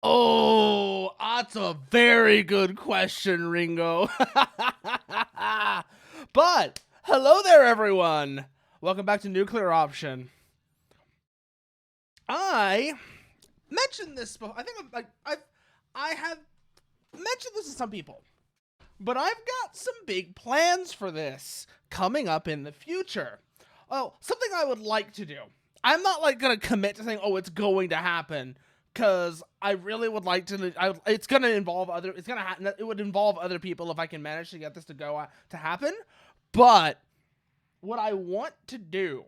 Oh, that's a very good question, Ringo. But hello there, everyone. Welcome back to Nuclear Option. I mentioned this before. I think I have mentioned this to some people, but I've got some big plans for this coming up in the future. Oh, something I would like to do. I'm not like gonna commit to saying, "Oh, it's going to happen," because I really would like to. It's gonna involve other. It's gonna happen. It would involve other people if I can manage to get this to happen. But what I want to do,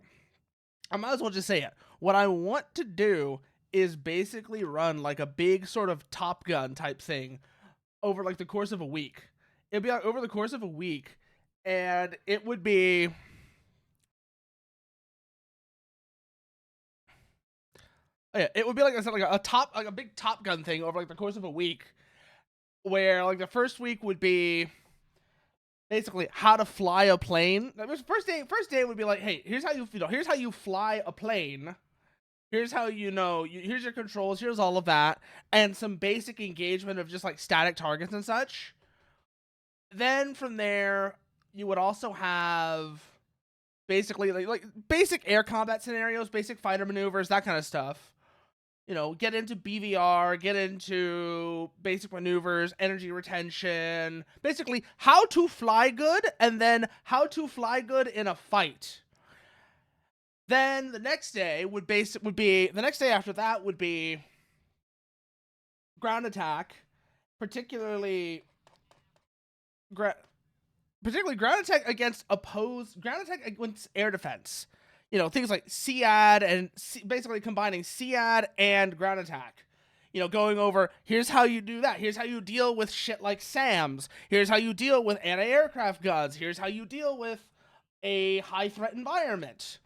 I might as well just say it. What I want to do is basically run like a big sort of Top Gun type thing over like the course of a week. It'd be like over the course of a week, and it would be yeah, it would be like I said, like a big Top Gun thing over like the course of a week, where like the first week would be basically how to fly a plane. First day would be like, hey, here's how you fly a plane. Here's how here's your controls. Here's all of that, and some basic engagement of just like static targets and such. Then from there, you would also have basically like basic air combat scenarios, basic fighter maneuvers, that kind of stuff. Get into BVR, get into basic maneuvers, energy retention, basically how to fly good, and then how to fly good in a fight. Then the next day would be the next day after that would be ground attack, particularly ground attack against air defense. Things like SEAD and basically combining SEAD and ground attack. Going over, here's how you do that. Here's how you deal with shit like SAMs. Here's how you deal with anti-aircraft guns. Here's how you deal with a high threat environment.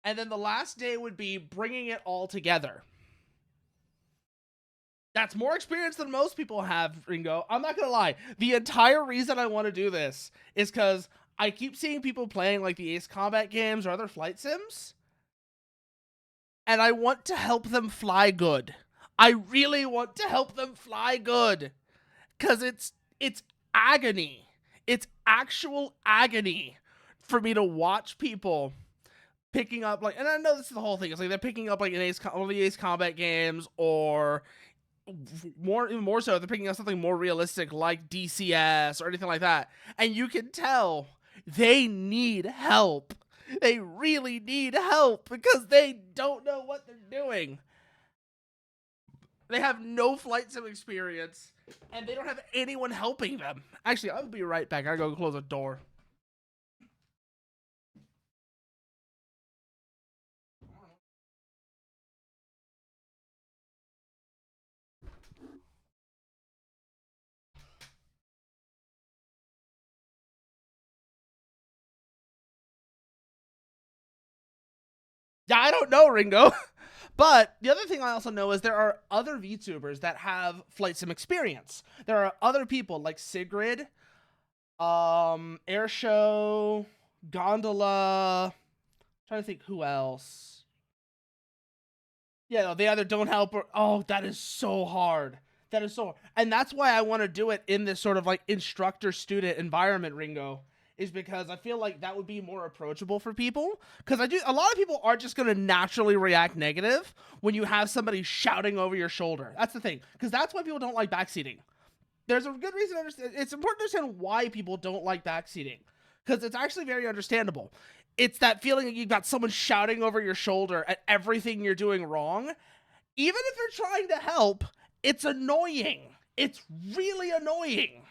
And then the last day would be bringing it all together. That's more experience than most people have, Ringo. I'm not gonna lie. The entire reason I want to do this is because I keep seeing people playing like the Ace Combat games or other flight sims, and I want to help them fly good. I really want to help them fly good, because it's agony. It's actual agony for me to watch people picking up and I know this is the whole thing. It's like they're picking up like one of the Ace Combat games, or even more so, they're picking up something more realistic like DCS or anything like that, and you can tell they need help. They really need help because they don't know what they're doing. They have no flight sim experience, and they don't have anyone helping them. Actually, I'll be right back. I gotta go close a door. Yeah, I don't know, Ringo. But the other thing I also know is there are other VTubers that have flight sim experience. There are other people like Sigrid, Airshow, Gondola. I'm trying to think who else. Yeah, no, they either don't help or that is so hard. That is so, and that's why I want to do it in this sort of like instructor student environment, Ringo. Is because I feel like that would be more approachable for people. Because a lot of people are just going to naturally react negative when you have somebody shouting over your shoulder. That's the thing. Because that's why people don't like backseating. There's a good reason to understand. It's important to understand why people don't like backseating. Because it's actually very understandable. It's that feeling that you've got someone shouting over your shoulder at everything you're doing wrong. Even if they're trying to help, it's annoying. It's really annoying.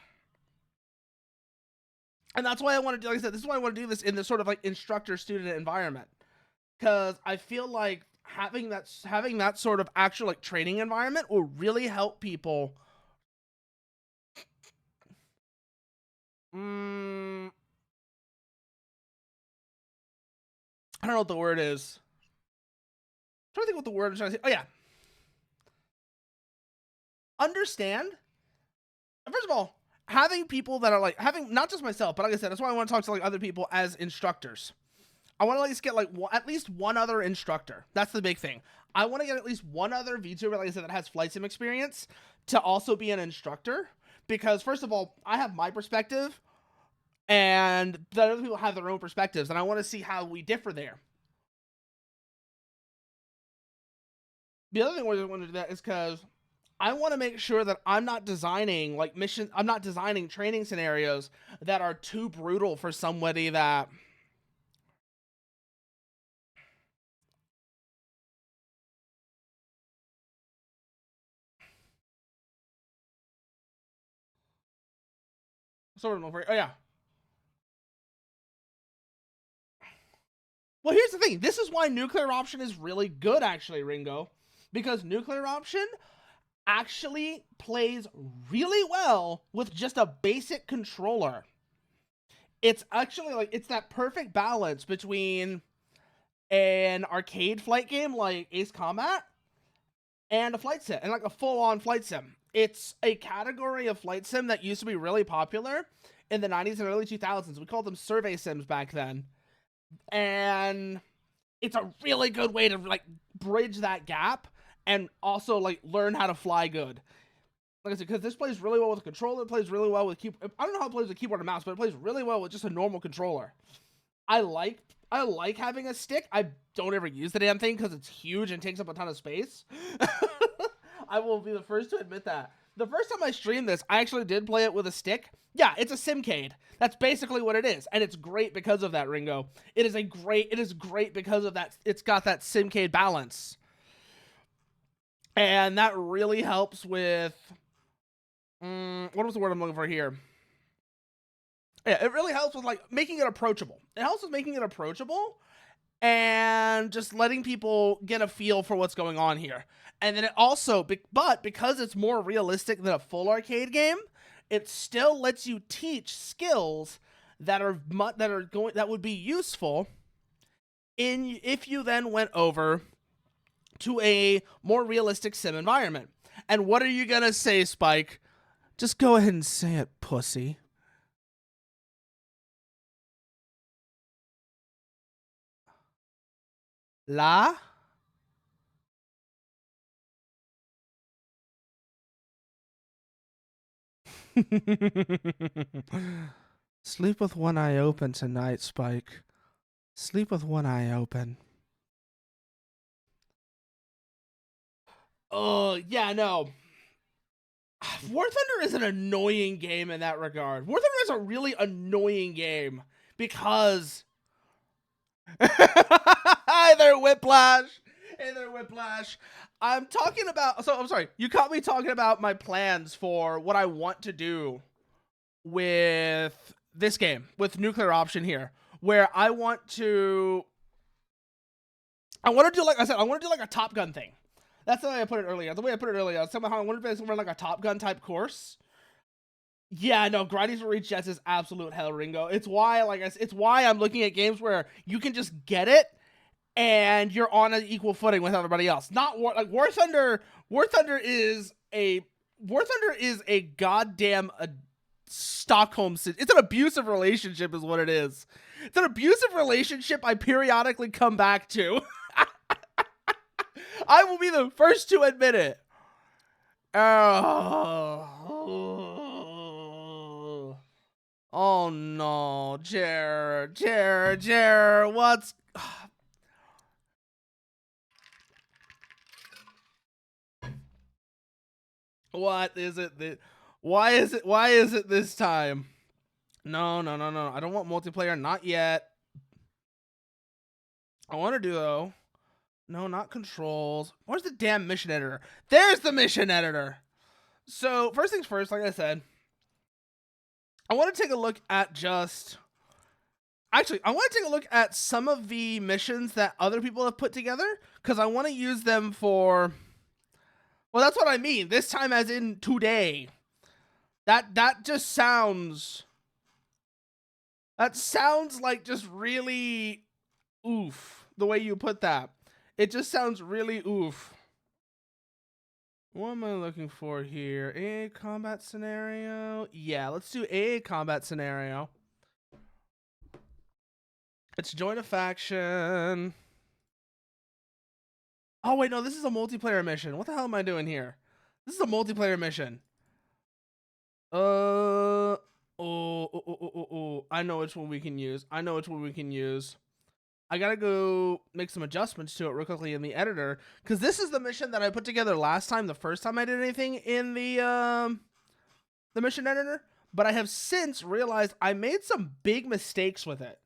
And that's why I want to do, like I said, this is why I want to do this in this sort of like instructor student environment. Because I feel like having that sort of actual like training environment will really help people. I don't know what the word is. I'm trying to think what the word I'm trying to say. Oh yeah. Understand. First of all, having people that are like having not just myself, but like I said, that's why I want to talk to like other people as instructors. I want to at least get like at least one other instructor. That's the big thing. I want to get at least one other VTuber, like I said, that has flight sim experience to also be an instructor. Because first of all, I have my perspective, and the other people have their own perspectives, and I want to see how we differ there. The other thing I want to do that is because I want to make sure that I'm not designing like missions. I'm not designing training scenarios that are too brutal for somebody that. Sort of. Oh yeah. Well, here's the thing. This is why nuclear option is really good, actually, Ringo, because nuclear option actually plays really well with just a basic controller. It's actually like it's that perfect balance between an arcade flight game like Ace Combat and a flight sim, and like a full-on flight sim. It's a category of flight sim that used to be really popular in the 90s and early 2000s. We called them survey sims back then. And it's a really good way to like bridge that gap and also like learn how to fly good. Like I said, because this plays really well with a controller, it plays really well with keyboard. I don't know how it plays with keyboard and mouse, but it plays really well with just a normal controller. I like having a stick. I don't ever use the damn thing because it's huge and takes up a ton of space. I will be the first to admit that. The first time I streamed this, I actually did play it with a stick. Yeah, it's a Simcade. That's basically what it is, and it's great because of that, Ringo. It is great because of that. It's got that Simcade balance, and that really helps with. What was the word I'm looking for here? Yeah, it really helps with like making it approachable. It helps with making it approachable and just letting people get a feel for what's going on here. And then it also, but because it's more realistic than a full arcade game, it still lets you teach skills that would be useful if you then went over to a more realistic sim environment. And what are you gonna say, Spike? Just go ahead and say it, pussy. La? Sleep with one eye open tonight, Spike. Sleep with one eye open. Oh, yeah, no. War Thunder is an annoying game in that regard. War Thunder is a really annoying game because either Whiplash. Either Whiplash. I'm talking about. So I'm sorry. You caught me talking about my plans for what I want to do with this game, with Nuclear Option here, where I want to do, like I said, I want to do like a Top Gun thing. That's the way I put it earlier. The way I put it earlier, somehow I wanted to run like a Top Gun type course. Yeah, no, grinding to reach jets is absolute hell, Ringo. It's why, like, it's why I'm looking at games where you can just get it and you're on an equal footing with everybody else. Not War Thunder. War Thunder is a goddamn Stockholm. It's an abusive relationship, is what it is. It's an abusive relationship I periodically come back to. I will be the first to admit it. Oh no, Jer, what's... What is it? Why is it this time? No. I don't want multiplayer, not yet. I want to do, though. No, not controls. Where's the damn mission editor? There's the mission editor. So, first things first, like I said, I want to take a look at Actually, I want to take a look at some of the missions that other people have put together, because I want to use them for... Well, that's what I mean. This time as in today. That just sounds... That sounds like just really oof, the way you put that. It just sounds really oof. What am I looking for here? AA combat scenario? Yeah, let's do AA combat scenario. Let's join a faction. Oh, wait, no, this is a multiplayer mission. What the hell am I doing here? This is a multiplayer mission. I know which one we can use. I gotta go make some adjustments to it real quickly in the editor, because this is the mission that I put together last time, the first time I did anything in the mission editor, but I have since realized I made some big mistakes with it.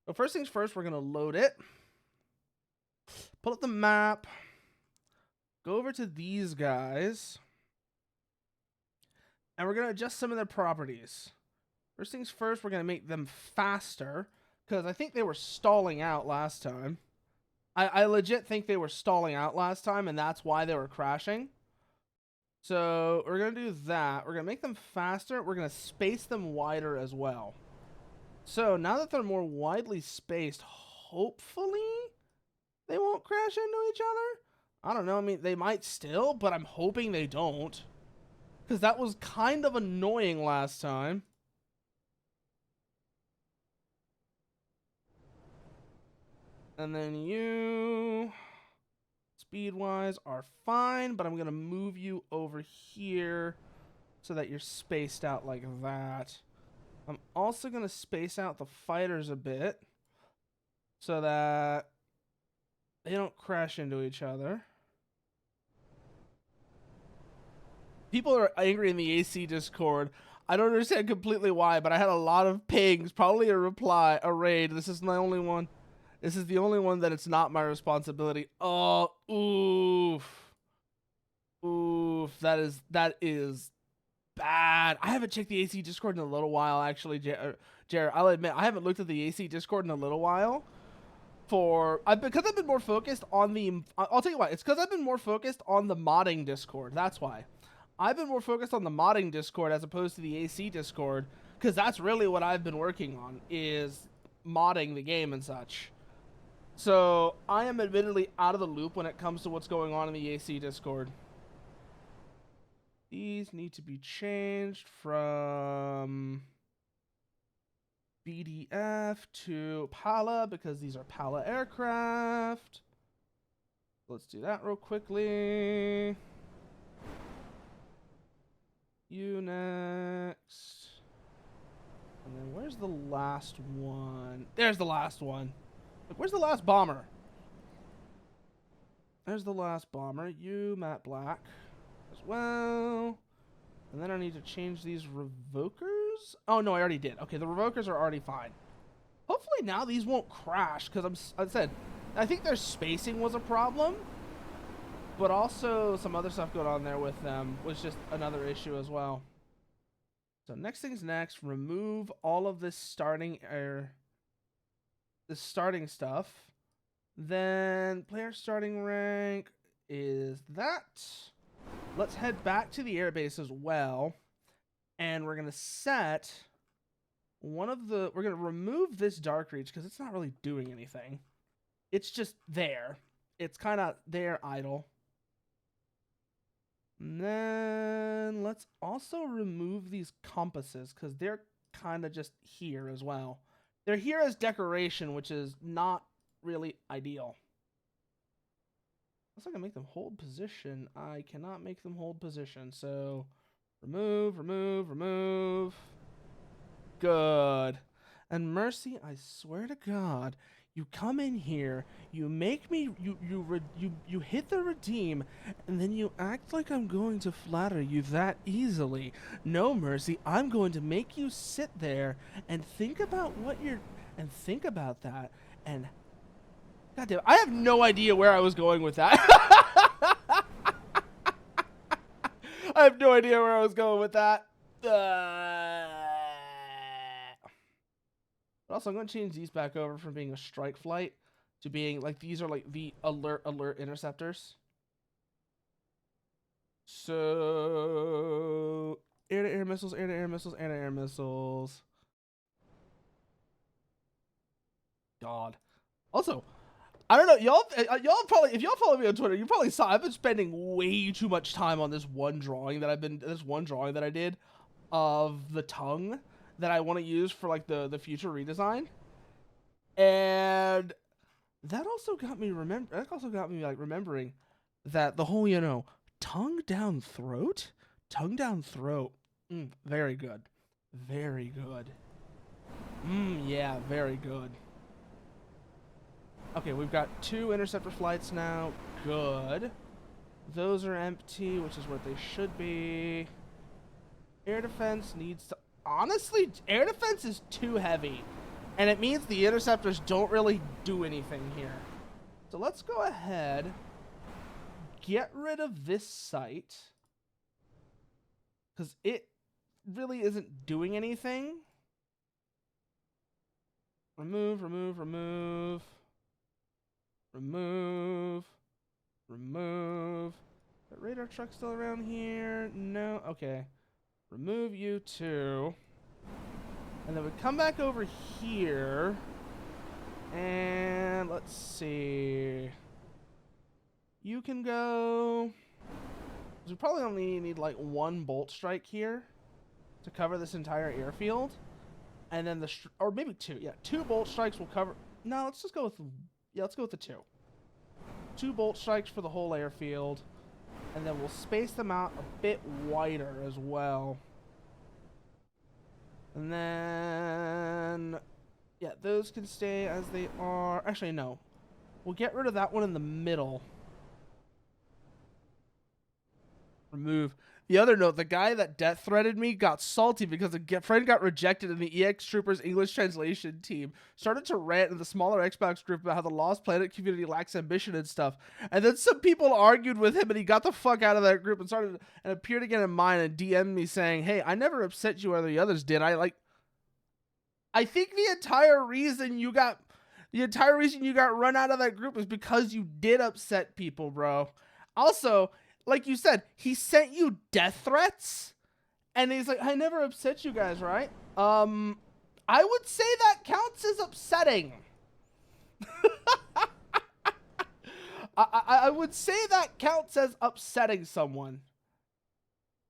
So first things first, we're gonna load it. Pull up the map. Go over to these guys. And we're going to adjust some of their properties. First things first, we're going to make them faster, because I think they were stalling out last time. I legit think they were stalling out last time, and that's why they were crashing. So we're going to do that. We're going to make them faster. We're going to space them wider as well. So now that they're more widely spaced, hopefully they won't crash into each other. I don't know. I mean, they might still, but I'm hoping they don't, because that was kind of annoying last time. And then you, speed-wise, are fine, but I'm going to move you over here so that you're spaced out like that. I'm also going to space out the fighters a bit so that they don't crash into each other. People are angry in the AC Discord. I don't understand completely why, but I had a lot of pings, probably a raid. This is my only one. This is the only one that it's not my responsibility. Oh, oof. Oof, that is bad. I haven't checked the AC Discord in a little while, actually, Jared. I'll admit, I haven't looked at the AC Discord in a little while. Because I've been more focused on the... I'll tell you why. It's because I've been more focused on the modding Discord. That's why. I've been more focused on the modding Discord as opposed to the AC Discord, because that's really what I've been working on, is modding the game and such. So I am admittedly out of the loop when it comes to what's going on in the AC Discord. These need to be changed from BDF to Pala, because these are Pala aircraft. Let's do that real quickly. You next. And then where's the last one? There's the last one. Like, where's the last bomber? There's the last bomber. You, Matte Black, as well. And then I need to change these revokers. Oh, no, I already did. Okay, the revokers are already fine. Hopefully now these won't crash, because I think their spacing was a problem. But also some other stuff going on there with them was just another issue as well. So next thing's next. Remove all of this starting stuff. Then player starting rank is that. Let's head back to the airbase as well. And we're going to set we're going to remove this dark reach because it's not really doing anything. It's just there. It's kind of there idle. And then let's also remove these compasses because they're kind of just here as well. They're here as decoration, which is not really ideal. Unless I can make them hold position. I cannot make them hold position. So remove, remove, remove. Good. And Mercy, I swear to God, you come in here, you make me, you hit the redeem, and then you act like I'm going to flatter you that easily. No, Mercy, I'm going to make you sit there and think about think about that, and goddamn, I have no idea where I was going with that. I have no idea where I was going with that. But also, I'm going to change these back over from being a strike flight to being, like, these are, like, the alert interceptors. So, air-to-air missiles, air-to-air missiles, air-to-air missiles. God. Also, I don't know, y'all probably, if y'all follow me on Twitter, you probably saw I've been spending way too much time on this one drawing that I did of the tongue that I want to use for, like, the future redesign. And that also got me like remembering that the whole, tongue down throat, very good, very good. Yeah, very good. Okay, we've got 2 interceptor flights now. Good. Those are empty, which is what they should be. Air defense needs to... Honestly, air defense is too heavy. And it means the interceptors don't really do anything here. So let's go ahead, get rid of this site, because it really isn't doing anything. Remove, remove, remove. Remove. Remove. That radar truck still around here? No. Okay. Remove you too. And then we come back over here. And let's see. You can go. We probably only need like 1 bolt strike here to cover this entire airfield. And then or maybe 2. Yeah, 2 bolt strikes will cover. No, let's just go with. Yeah, let's go with the 2. 2 bolt strikes for the whole airfield. And then we'll space them out a bit wider as well. And then, yeah, those can stay as they are. Actually, no. We'll get rid of that one in the middle. Remove. The other note, the guy that death threatened me got salty because a friend got rejected in the EX Troopers English translation team. Started to rant in the smaller Xbox group about how the Lost Planet community lacks ambition and stuff. And then some people argued with him and he got the fuck out of that group and appeared again in mine and DM'd me saying, hey, I never upset you or the others did. I think the entire reason you got run out of that group is because you did upset people, bro. Also, like you said, he sent you death threats, and he's like, I never upset you guys, right? I would say that counts as upsetting. I would say that counts as upsetting someone.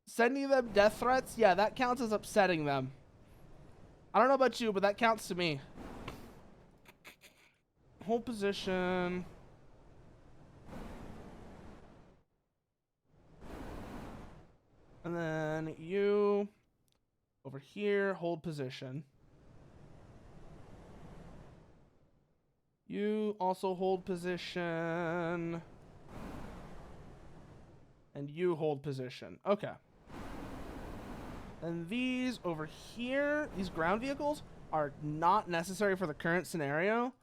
Sending them death threats, yeah, that counts as upsetting them. I don't know about you, but that counts to me. Hold position. And then you, over here, hold position. You also hold position. And you hold position. Okay. And these over here, these ground vehicles, are not necessary for the current scenario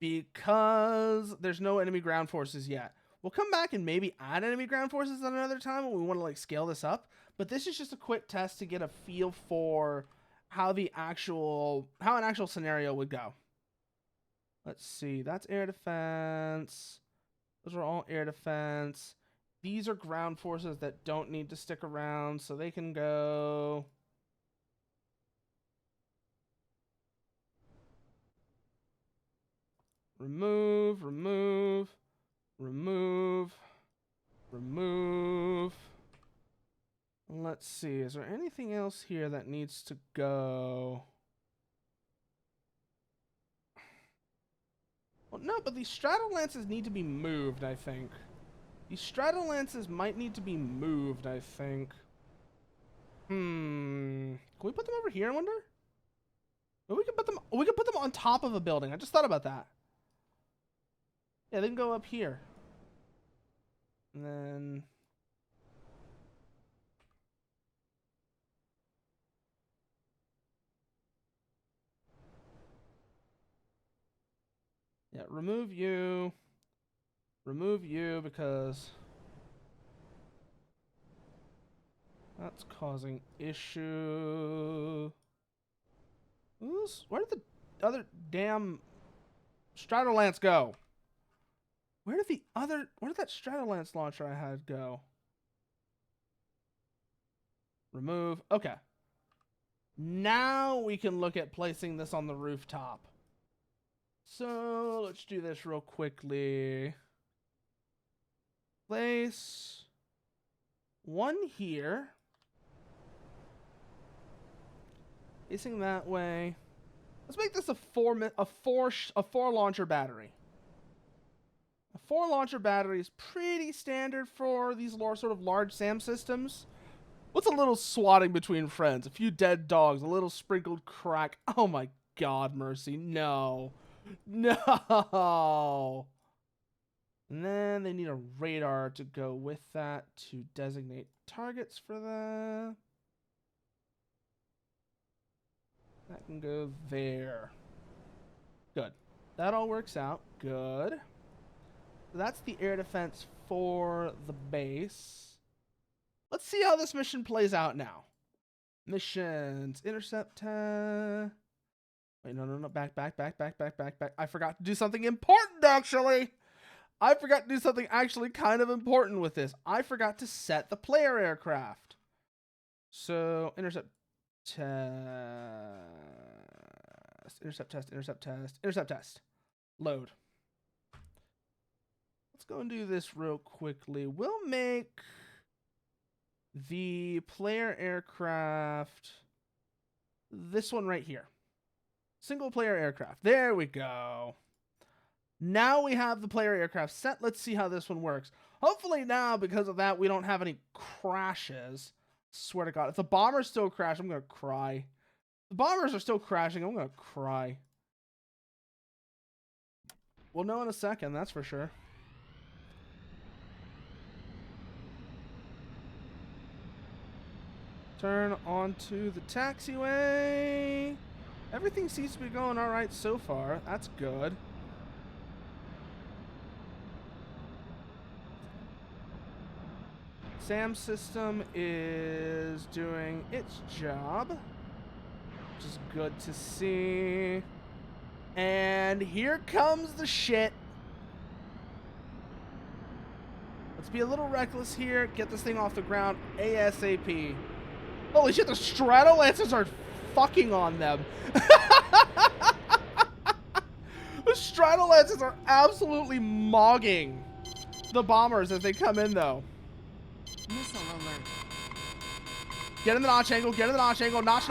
because there's no enemy ground forces yet. We'll come back and maybe add enemy ground forces at another time when we want to like scale this up. But this is just a quick test to get a feel for how an actual scenario would go. Let's see. That's air defense. Those are all air defense. These are ground forces that don't need to stick around, so they can go. Remove, remove, remove, remove. Let's see. Is there anything else here that needs to go? Well, no, but these Stratolances need to be moved, I think. These Stratolances might need to be moved, I think. Can we put them over here, I wonder? Or we could put them on top of a building. I just thought about that. Yeah, they can go up here. And then yeah, remove you. Remove you because that's causing issue. Oops, where did the other damn Stratolance go? Where did that Stratolance launcher I had go? Remove. Okay. Now we can look at placing this on the rooftop. So let's do this real quickly. Place one here. Facing that way. Let's make this a four launcher battery. A 4 launcher battery is pretty standard for these sort of large SAM systems. What's a little swatting between friends? A few dead dogs, a little sprinkled crack. Oh my God, Mercy, no. No. And then they need a radar to go with that to designate targets for that. That can go there. Good. That all works out. Good. So that's the air defense for the base. Let's see how this mission plays out now. Missions. Intercept test. Wait, no. Back. I forgot to do something important, actually. I forgot to do something actually kind of important with this. I forgot to set the player aircraft. So, intercept test. Intercept test. Load. Let's go and do this real quickly. We'll make the player aircraft this one right here. Single player aircraft. There we go. Now we have the player aircraft set. Let's see how this one works. Hopefully now, because of that, we don't have any crashes. Swear to God. If the bombers still crash, I'm going to cry. The bombers are still crashing. I'm going to cry. We'll know in a second, that's for sure. Turn onto the taxiway. Everything seems to be going all right so far. That's good. SAM system is doing its job, which is good to see. And here comes the shit. Let's be a little reckless here. Get this thing off the ground ASAP. Holy shit, the Stratolances are fucking on them. The Stratolances are absolutely mogging the bombers as they come in, though. Missile alert. Get in the notch angle, get in the notch angle. Notch.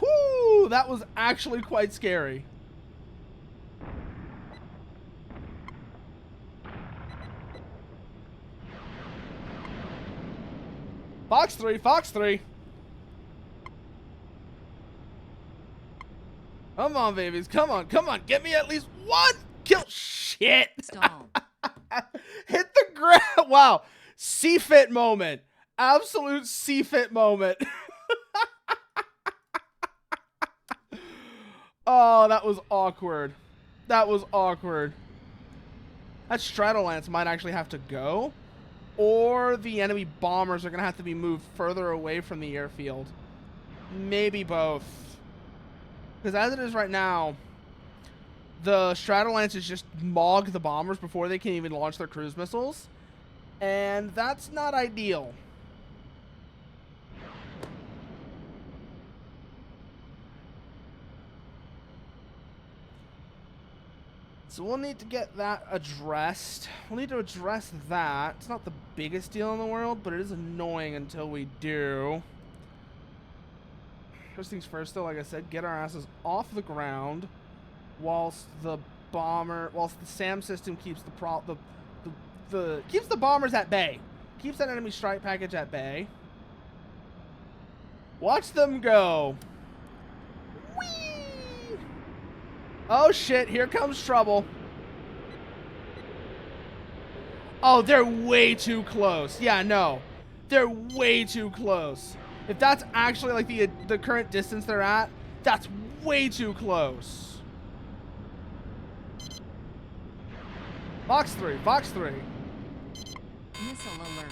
Whew, that was actually quite scary. Fox 3. Come on, babies. Come on. Get me at least one kill. Shit. Stall. Hit the ground. Wow. C-fit moment. Absolute C-fit moment. Oh, that was awkward. That Stratolance might actually have to go. Or the enemy bombers are going to have to be moved further away from the airfield. Maybe both. Because as it is right now, the Stratolances just mog the bombers before they can even launch their cruise missiles. And that's not ideal. So we'll need to get that addressed. We'll need to address that. It's not the biggest deal in the world, but it is annoying until we do. First things first, though, like I said, get our asses off the ground whilst the SAM system keeps keeps the bombers at bay. Keeps that enemy strike package at bay. Watch them go. Whee! Oh shit, here comes trouble. Oh, they're way too close. Yeah, no. They're way too close. If that's actually like the current distance they're at, that's way too close. Fox 3. Missile alert.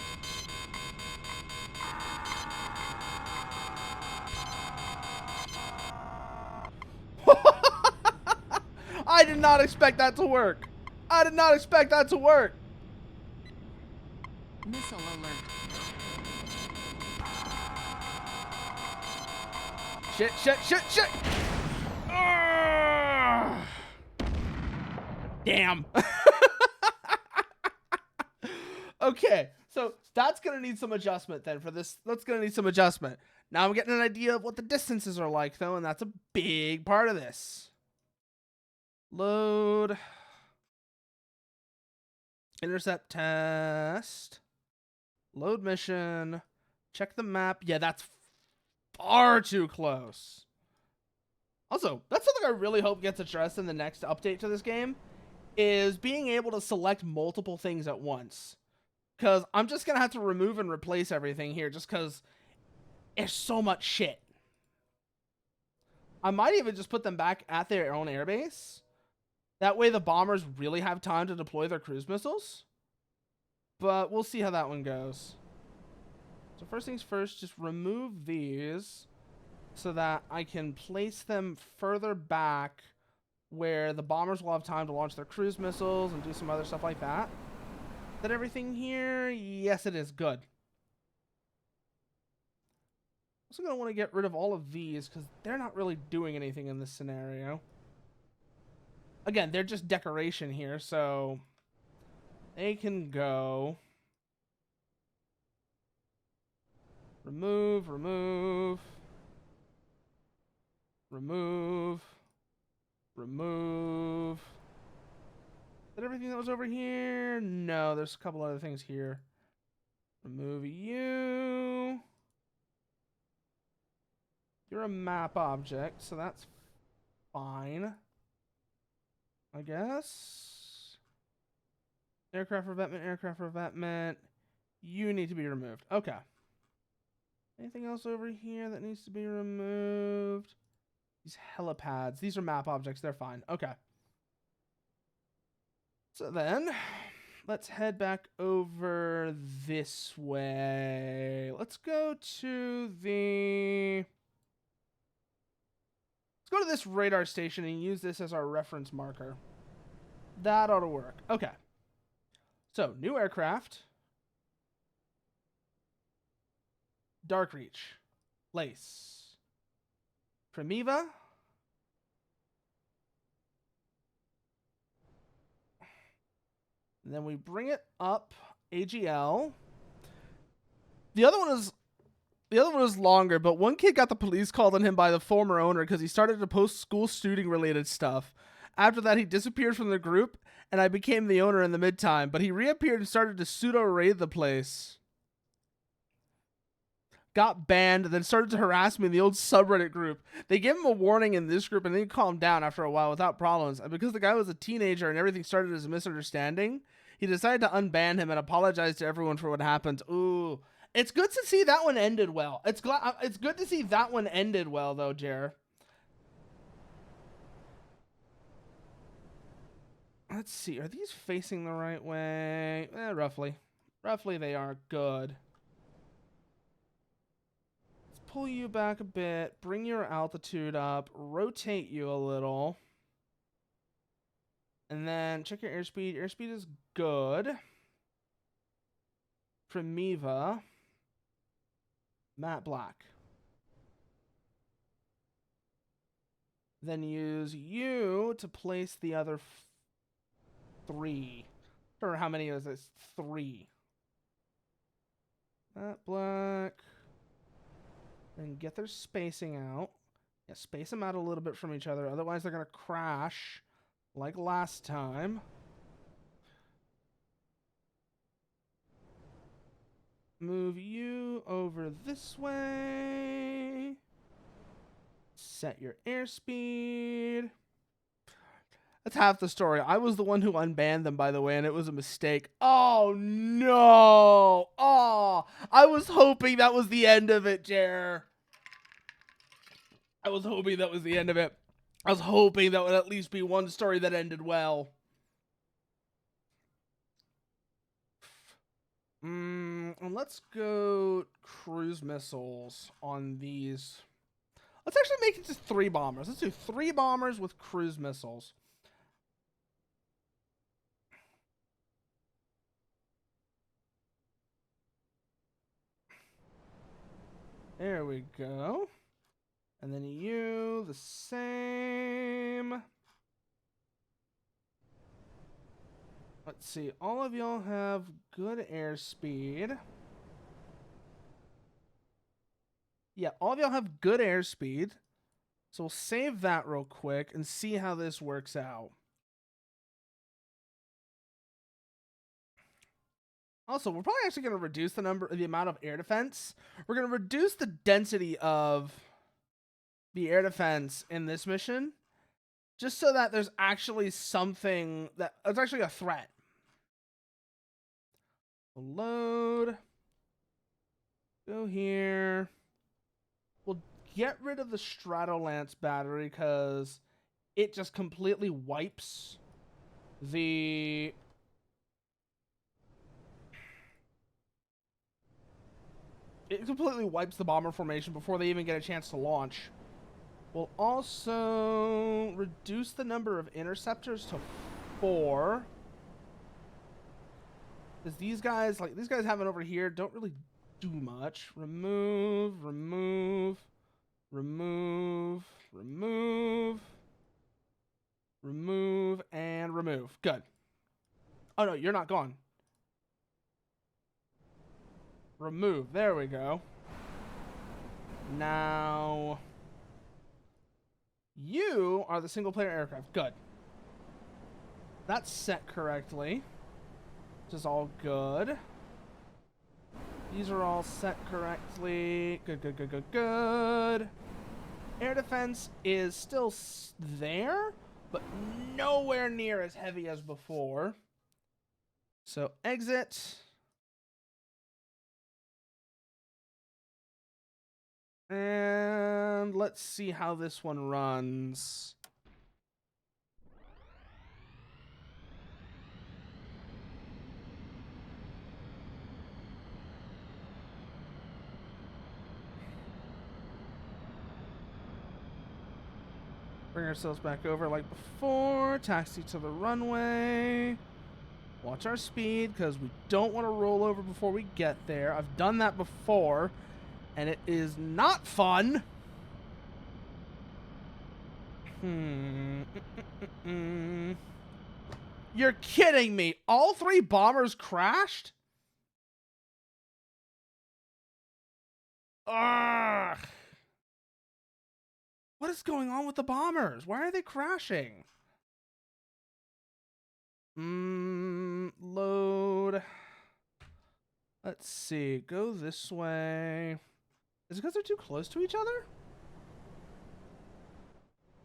I did not expect that to work. Missile alert. Shit. Damn. Okay, so that's gonna need some adjustment then for this. That's gonna need some adjustment. Now I'm getting an idea of what the distances are like though, and that's a big part of this. Load. Intercept test. Load mission. Check the map. Yeah, that's far too close. Also, that's something I really hope gets addressed in the next update to this game, is being able to select multiple things at once. Because I'm just going to have to remove and replace everything here just because there's so much shit. I might even just put them back at their own airbase. That way the bombers really have time to deploy their cruise missiles. But we'll see how that one goes. So first things first, just remove these so that I can place them further back where the bombers will have time to launch their cruise missiles and do some other stuff like that. Is that everything here? Yes, it is. Good. Also going to want to get rid of all of these because they're not really doing anything in this scenario. Again, they're just decoration here, so they can go. Remove, remove, remove, remove. Is that everything that was over here? No, there's a couple other things here. Remove you. You're a map object, so that's fine, I guess. Aircraft revetment, aircraft revetment. You need to be removed. Okay. Anything else over here that needs to be removed? These helipads. These are map objects. They're fine. Okay. So then, let's head back over this way. Let's go to the... Let's go to this radar station and use this as our reference marker. That ought to work. Okay. So, new aircraft. Dark Reach. Lace. Primiva. And then we bring it up. AGL. The other one is longer, but one kid got the police called on him by the former owner because he started to post school shooting related stuff. After that, he disappeared from the group, and I became the owner in the mid-time, but he reappeared and started to pseudo-raid the place. Got banned, and then started to harass me in the old subreddit group. They gave him a warning in this group, and then he calmed down after a while without problems. And because the guy was a teenager and everything started as a misunderstanding, he decided to unban him and apologize to everyone for what happened. Ooh. It's good to see that one ended well. It's good to see that one ended well, though, Jer. Let's see. Are these facing the right way? Roughly. Roughly, they are. Good. Pull you back a bit, bring your altitude up, rotate you a little, and then check your airspeed. Airspeed is good. Primiva. Matte black. Then use you to place the other three. Or how many is this? 3. Matte black. And get their spacing out. Yeah, space them out a little bit from each other. Otherwise, they're going to crash like last time. Move you over this way. Set your airspeed. That's half the story. I was the one who unbanned them, by the way, and it was a mistake. Oh, no. Oh, I was hoping that was the end of it, Jer. I was hoping that was the end of it. I was hoping that would at least be one story that ended well. And let's go cruise missiles on these. Let's actually make it just 3 bombers. Let's do 3 bombers with cruise missiles. There we go. And then you, the same. Let's see. All of y'all have good airspeed. Yeah, all of y'all have good airspeed. So we'll save that real quick and see how this works out. Also, we're probably actually going to reduce the amount of air defense. We're going to reduce the density of the air defense in this mission, just so that there's actually something that it's actually a threat. Load. Go here. We'll get rid of the Stratolance battery because it just completely wipes the... It completely wipes the bomber formation before they even get a chance to launch. We'll also reduce the number of interceptors to 4. Because these guys having over here don't really do much. Remove, remove, remove, remove, remove, and remove. Good. Oh no, you're not gone. Remove. There we go. Now, you are the single player aircraft. Good. That's set correctly. Which is all good. These are all set correctly. Good, good, good, good, good. Air defense is still there, but nowhere near as heavy as before. So exit. And let's see how this one runs. Bring ourselves back over like before. Taxi to the runway. Watch our speed because we don't want to roll over before we get there. I've done that before, and it is not fun. You're kidding me. All 3 bombers crashed? Ugh. What is going on with the bombers? Why are they crashing? Load. Let's see. Go this way. Is it because they're too close to each other?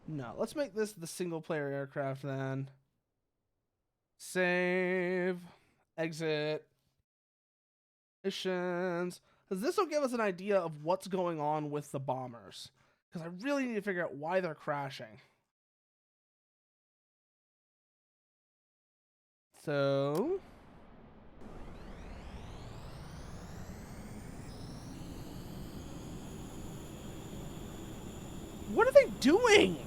No. Let's make this the single player aircraft then. Save. Exit. Missions. Because this will give us an idea of what's going on with the bombers. Because I really need to figure out why they're crashing. So... what are they doing?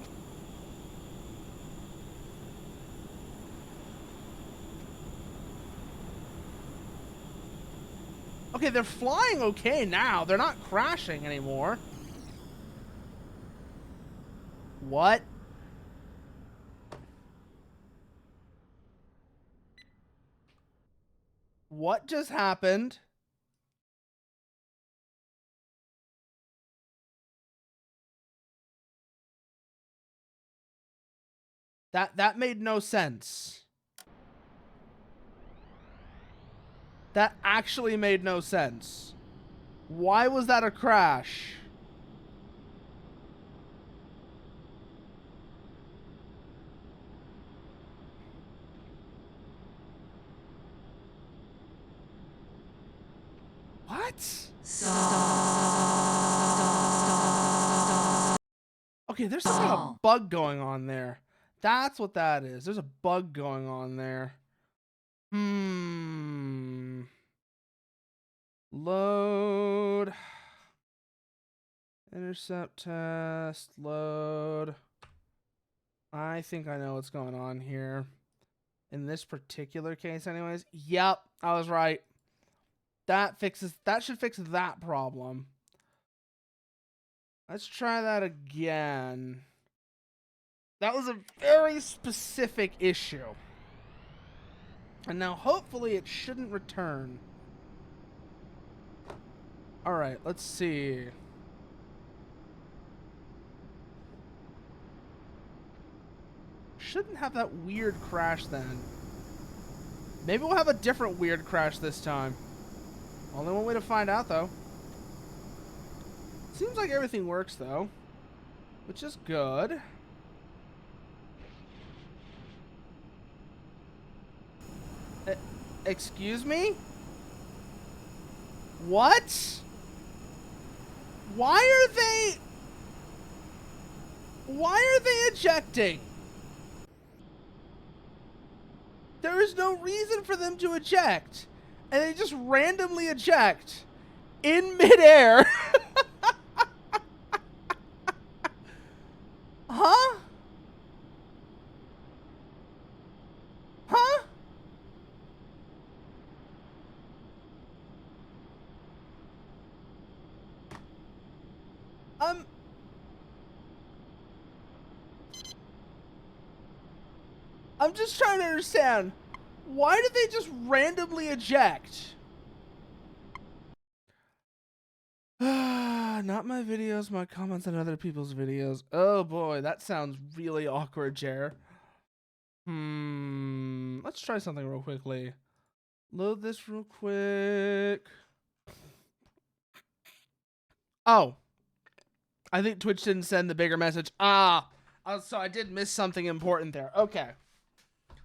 Okay, they're flying okay now. They're not crashing anymore. What? What just happened? That made no sense. That actually made no sense. Why was that a crash? What? Stop. Okay, there's some kind of bug going on there. That's what that is. There's a bug going on there. Load. Intercept test. Load. I think I know what's going on here. In this particular case, anyways. Yep, I was right. That should fix that problem. Let's try that again. That was a very specific issue. And now hopefully it shouldn't return. Alright, let's see. Shouldn't have that weird crash then. Maybe we'll have a different weird crash this time. Only one way to find out though. Seems like everything works though, which is good. Excuse me? What? Why are they ejecting? There is no reason for them to eject. And they just randomly eject in midair. Huh? Huh? I'm just trying to understand. Why did they just randomly eject? Not my videos, my comments on other people's videos. Oh boy, that sounds really awkward, Jer. Let's try something real quickly. Load this real quick. Oh. I think Twitch didn't send the bigger message. So I did miss something important there. Okay.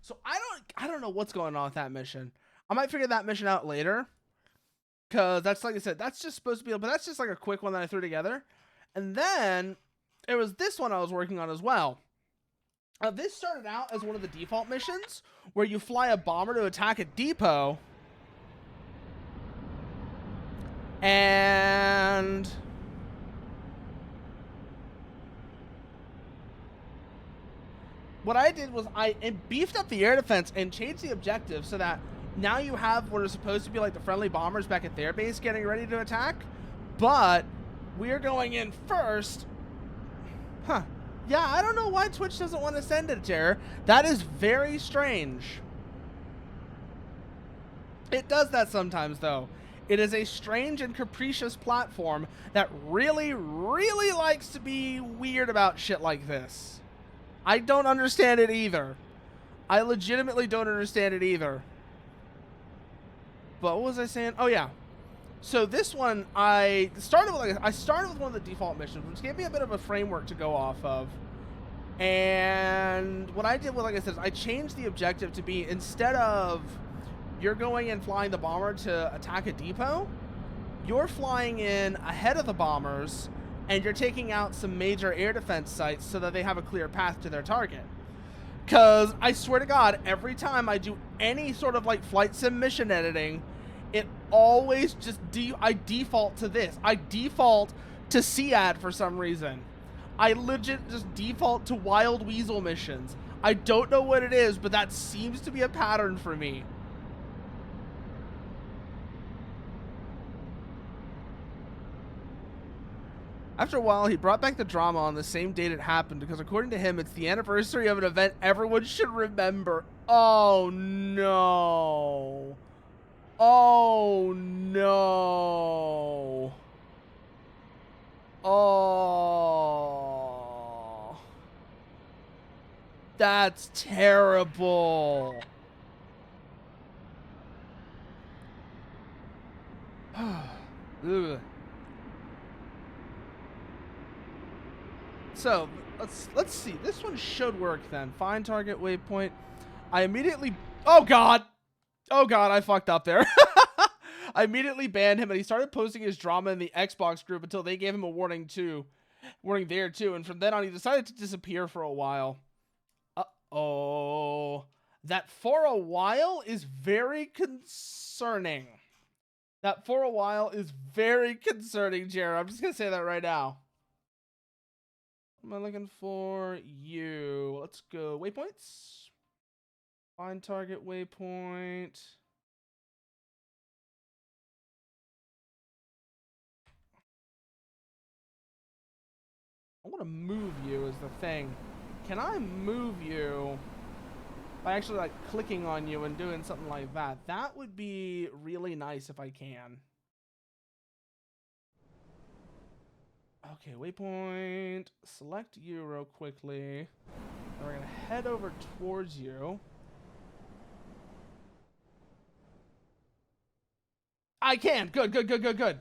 So I don't know what's going on with that mission. I might figure that mission out later. Cause that's, like I said, that's just supposed to be, but that's just like a quick one that I threw together. And then it was this one I was working on as well. This started out as one of the default missions where you fly a bomber to attack a depot. And what I did was I beefed up the air defense and changed the objective so that now you have what are supposed to be like the friendly bombers back at their base getting ready to attack. But we're going in first. Huh. Yeah, I don't know why Twitch doesn't want to send it, Jer. That is very strange. It does that sometimes, though. It is a strange and capricious platform that really, really likes to be weird about shit like this. I don't understand it either. I legitimately don't understand it either. But what was I saying? Oh, yeah. So this one, I started with one of the default missions, which gave me a bit of a framework to go off of. And what I did was, like I said, I changed the objective to be, instead of you're going and flying the bomber to attack a depot, you're flying in ahead of the bombers and you're taking out some major air defense sites so that they have a clear path to their target. Because I swear to God, every time I do any sort of like flight sim mission editing, it always just I default to this. I default to SEAD for some reason. I legit just default to Wild Weasel missions. I don't know what it is, but that seems to be a pattern for me. After a while, he brought back the drama on the same date it happened because according to him, it's the anniversary of an event everyone should remember. Oh, no. Oh, no. Oh. That's terrible. Ugh. So let's see. This one should work then. Find target waypoint. I immediately. Oh god. Oh god, I fucked up there. I immediately banned him, and he started posting his drama in the Xbox group until they gave him a warning there too. And from then on, he decided to disappear for a while. Uh-oh. That for a while is very concerning. That for a while is very concerning, Jared. I'm just gonna say that right now. What am I looking for? You. Let's go. Waypoints. Find target waypoint. I want to move you is the thing. Can I move you? by actually like clicking on you and doing something like that. That would be really nice if I can. Okay, waypoint. Select you real quickly. And we're gonna head over towards you. I can. Good, good, good, good, good.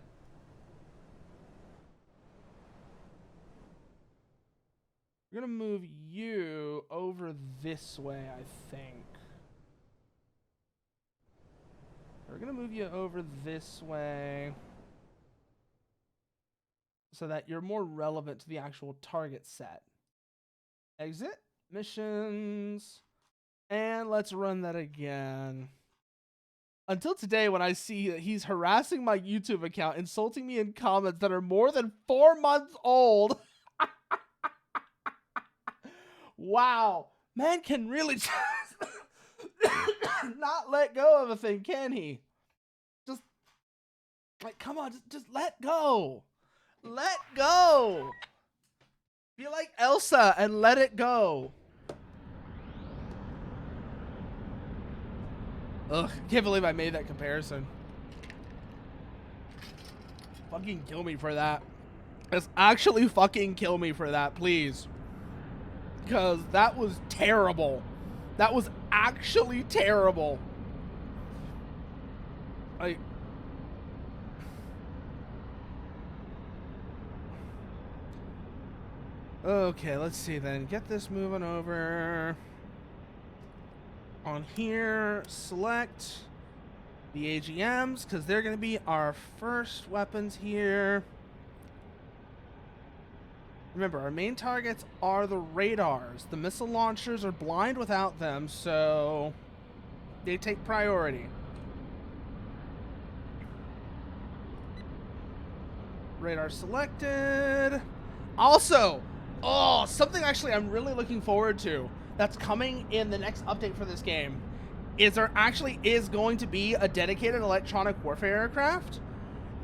We're gonna move you over this way, I think. We're gonna move you over this way so that you're more relevant to the actual target set. Exit, missions, and let's run that again. Until today, when I see that he's harassing my YouTube account, insulting me in comments that are more than 4 months old. Wow. Man can really just not let go of a thing, can he? Just, like, come on, just let go. Let go. Be like Elsa and let it go. Ugh, can't believe I made that comparison. Fucking kill me for that. Just actually fucking kill me for that, please. Because that was terrible. That was actually terrible. Okay, let's see then. Get this moving over. On here, select the AGMs, because they're going to be our first weapons here. Remember, our main targets are the radars. The missile launchers are blind without them, so they take priority. Radar selected. Also, oh, something actually I'm really looking forward to that's coming in the next update for this game is there actually is going to be a dedicated electronic warfare aircraft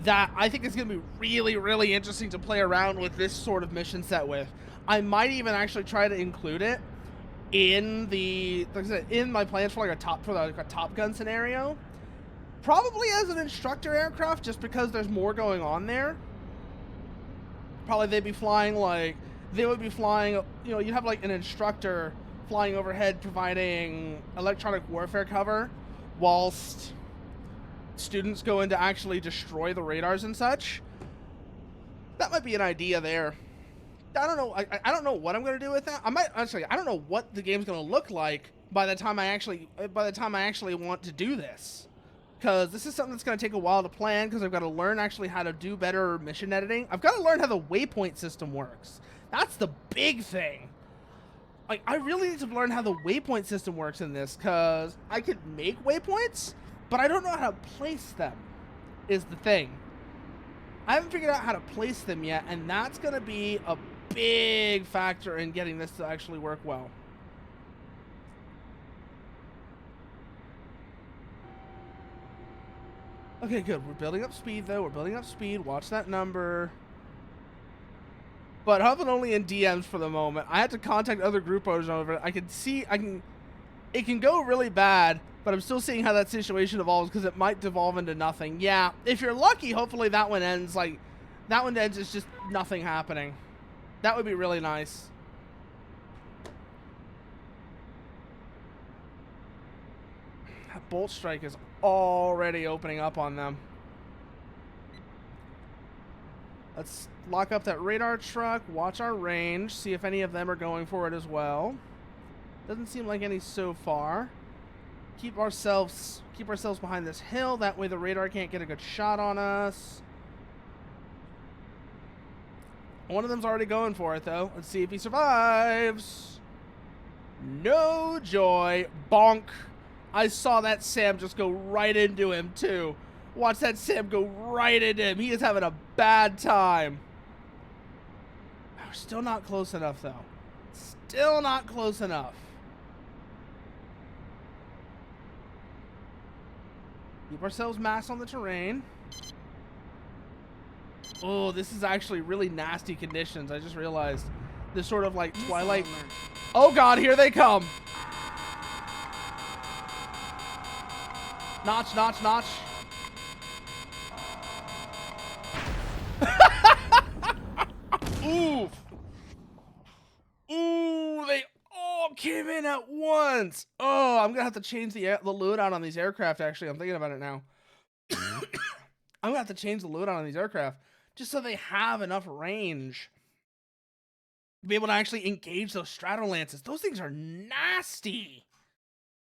that I think is going to be really, really interesting to play around with this sort of mission set with. I might even actually try to include it in the, like I said, in my plans for like a Top Gun scenario. Probably as an instructor aircraft, just because there's more going on there. Probably they'd be flying like, they would be flying, you know, you'd have like an instructor flying overhead providing electronic warfare cover whilst students go in to actually destroy the radars and such. That might be an idea there. I don't know. I don't know what I'm going to do with that. I might actually, I don't know what the game's going to look like by the time I actually want to do this. Because this is something that's going to take a while to plan, because I've got to learn actually how to do better mission editing. I've got to learn how the waypoint system works. That's the big thing. Like, I really need to learn how the waypoint system works in this, because I could make waypoints, but I don't know how to place them, is the thing. I haven't figured out how to place them yet, and that's going to be a big factor in getting this to actually work well. Okay, good. We're building up speed, though. We're building up speed. Watch that number. But hopping only in DMs for the moment. I had to contact other group owners over it. I can see, it can go really bad, but I'm still seeing how that situation evolves, because it might devolve into nothing. Yeah, if you're lucky, hopefully that one ends as just nothing happening. That would be really nice. That bolt strike is already opening up on them. Let's lock up that radar truck, watch our range, see if any of them are going for it as well. Doesn't seem like any so far. Keep ourselves behind this hill, that way the radar can't get a good shot on us. One of them's already going for it though. Let's see if he survives. No joy. Bonk. I saw that Sam just go right into him too. Watch that Sam go right into him. He is having a bad time. We're still not close enough though. Still not close enough. Keep ourselves masked on the terrain. Oh, this is actually really nasty conditions. I just realized. This sort of like twilight. Oh god, here they come. Notch, notch, notch. Oof. Ooh, they all came in at once. Oh, I'm gonna have to change the loadout on these aircraft, actually. I'm thinking about it now. I'm gonna have to change the loadout on these aircraft just so they have enough range to be able to actually engage those Stratolances. Those things are nasty.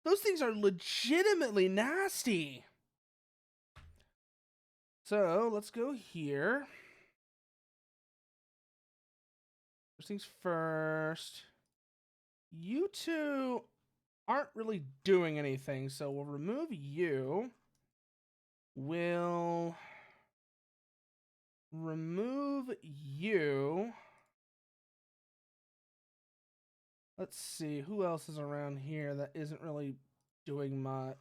Those things are legitimately nasty. So let's go here. First things first. You two aren't really doing anything, so we'll remove you. We'll remove you. Let's see, who else is around here that isn't really doing much?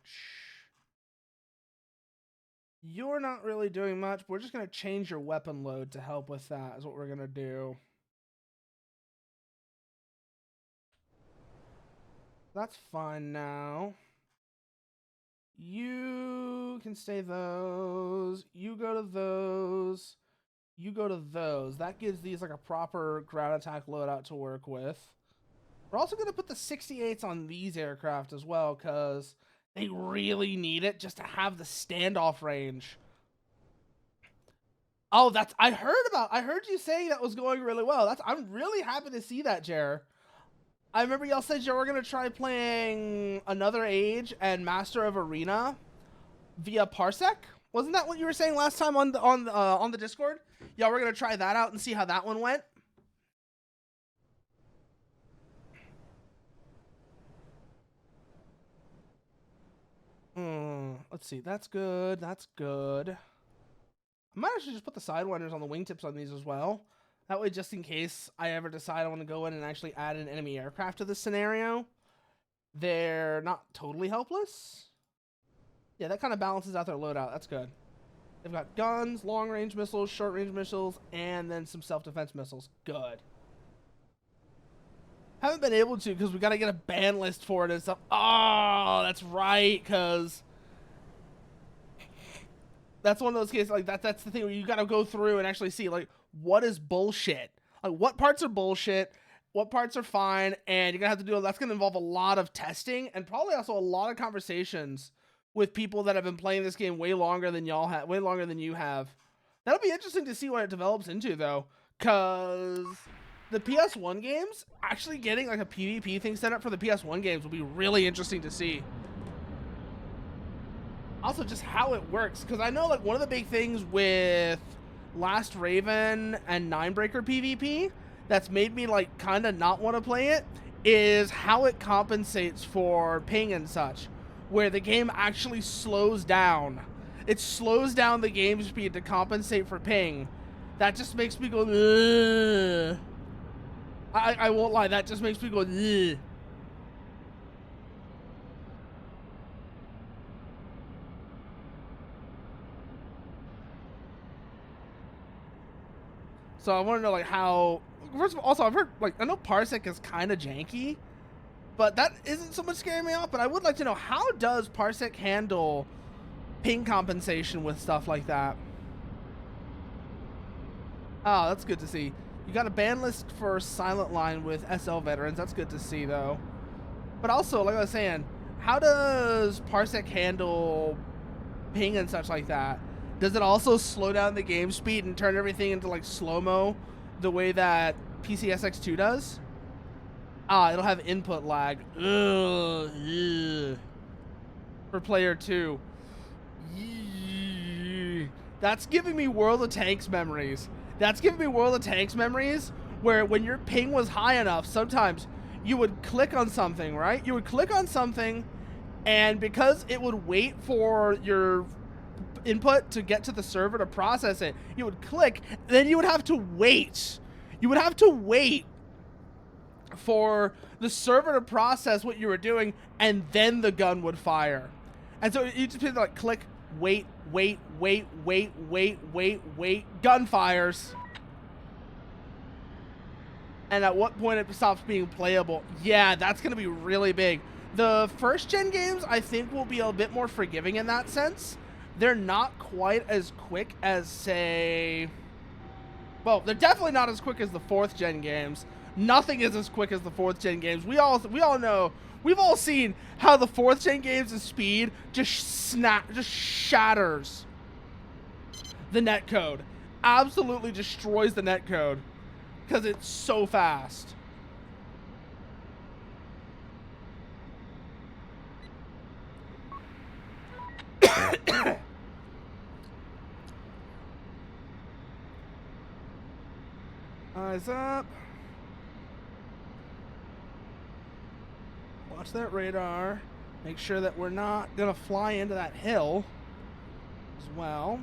You're not really doing much, but we're just going to change your weapon load to help with that, is what we're going to do. That's fine now. You can stay those. You go to those. You go to those. That gives these like a proper ground attack loadout to work with. We're also going to put the 68s on these aircraft as well, because they really need it just to have the standoff range. Oh, I heard you saying that was going really well. I'm really happy to see that, Jer. I remember y'all said you were gonna try playing Another Age and Master of Arena via Parsec. Wasn't that what you were saying last time on the Discord? Y'all were gonna try that out and see how that one went. Let's see. That's good. That's good. I might actually just put the Sidewinders on the wingtips on these as well. That way, just in case I ever decide I want to go in and actually add an enemy aircraft to this scenario, they're not totally helpless. Yeah, that kind of balances out their loadout. That's good. They've got guns, long-range missiles, short-range missiles, and then some self-defense missiles. Good. Haven't been able to because we got to get a ban list for it and stuff. Oh, that's right, because that's one of those cases, like, that's the thing where you got to go through and actually see, like, what is bullshit? Like, what parts are bullshit? What parts are fine? And you're going to have to do, that's going to involve a lot of testing and probably also a lot of conversations with people that have been playing this game way longer than y'all have, way longer than you have. That'll be interesting to see what it develops into, though, because the PS1 games, actually getting, like, a PvP thing set up for the PS1 games will be really interesting to see. Also, just how it works, because I know, like, one of the big things with Last Raven and Ninebreaker PvP that's made me, like, kind of not want to play it is how it compensates for ping and such, where the game actually slows down. It slows down the game speed to compensate for ping. That just makes me go, ugh. I won't lie, that just makes me go, ugh. So I want to know, like, how. First of all, also I've heard, like, I know Parsec is kind of janky, but that isn't so much scaring me off. But I would like to know, how does Parsec handle ping compensation with stuff like that? Oh, that's good to see. You got a ban list for Silent Line with SL veterans. That's good to see, though. But also, like I was saying, how does Parsec handle ping and such like that? Does it also slow down the game speed and turn everything into, like, slow-mo the way that PCSX2 does? Ah, it'll have input lag. Ugh, ugh. For player 2. That's giving me World of Tanks memories. That's giving me World of Tanks memories where when your ping was high enough, sometimes you would click on something, right? You would click on something, and because it would wait for your input to get to the server to process it, you would click, then you would have to wait. You would have to wait for the server to process what you were doing, and then the gun would fire. And so you just like click, wait, gun fires. And at what point it stops being playable? Yeah, that's gonna be really big. The first gen games, I think, will be a bit more forgiving in that sense. They're not quite as quick as, say... Well, they're definitely not as quick as the 4th gen games. Nothing is as quick as the 4th gen games. We all know, we've all seen how the 4th gen games' speed just shatters the netcode. Absolutely destroys the netcode because it's so fast. Eyes up. Watch that radar. Make sure that we're not gonna fly into that hill as well.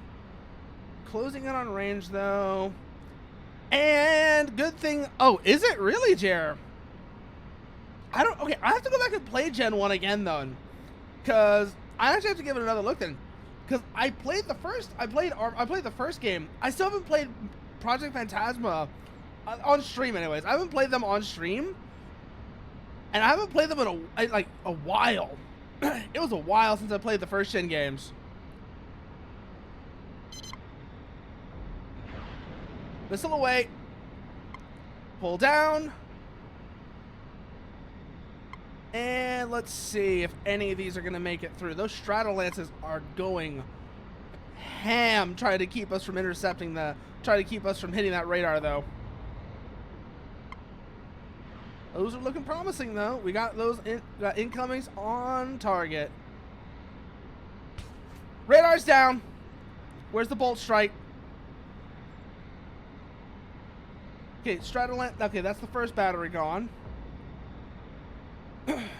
Closing in on range though. And good thing. Oh, is it really, Jer? Okay, I have to go back and play Gen 1 again though. Cause I actually have to give it another look then. Cause I played the first game. I still haven't played Project Phantasma on stream anyways. I haven't played them on stream. And I haven't played them in a while. It was a while since I played the first gen games. Missile away. Pull down. And let's see if any of these are going to make it through. Those Stratolances are going ham trying to keep us from hitting that radar though. Those are looking promising, though. We got those incomings on target. Radar's down. Where's the bolt strike? Okay, Stratolant. Okay, that's the first battery gone.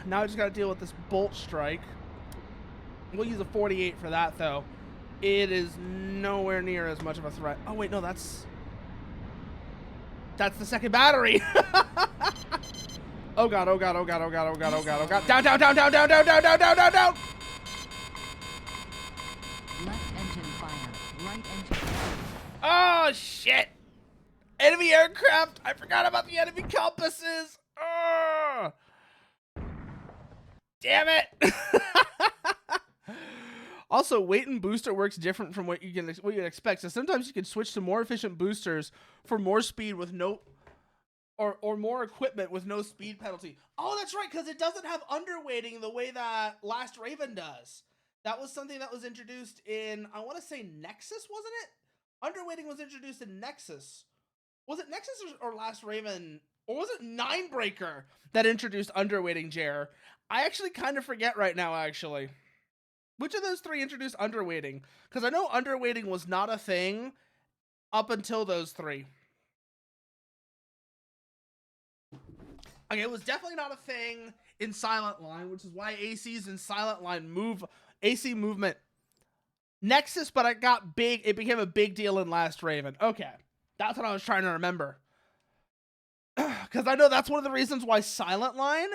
Now I just got to deal with this bolt strike. We'll use a 48 for that, though. It is nowhere near as much of a threat. Oh, wait, no, that's the second battery. Oh god, oh god, oh god, oh god, oh god, oh god, oh god. Down, down, down, down, down, down, down, down, down, down, down. Left engine fire. Right engine fire. Oh shit. Enemy aircraft. I forgot about the enemy compasses. Damn it. Also, weight and booster works different from what you'd expect. So sometimes you can switch to more efficient boosters for more speed with no or more equipment with no speed penalty. Oh, that's right, because it doesn't have underweighting the way that Last Raven does. That was something that was introduced in, I want to say Nexus, wasn't it? Underweighting was introduced in Nexus. Was it Nexus or Last Raven? Or was it Ninebreaker that introduced underweighting, Jer? I actually kind of forget right now, actually. Which of those three introduced underweighting? Because I know underweighting was not a thing up until those three. Okay, it was definitely not a thing in Silent Line, which is why ACs in Silent Line AC movement Nexus, but it became a big deal in Last Raven. Okay, that's what I was trying to remember. Because I know that's one of the reasons why Silent Line,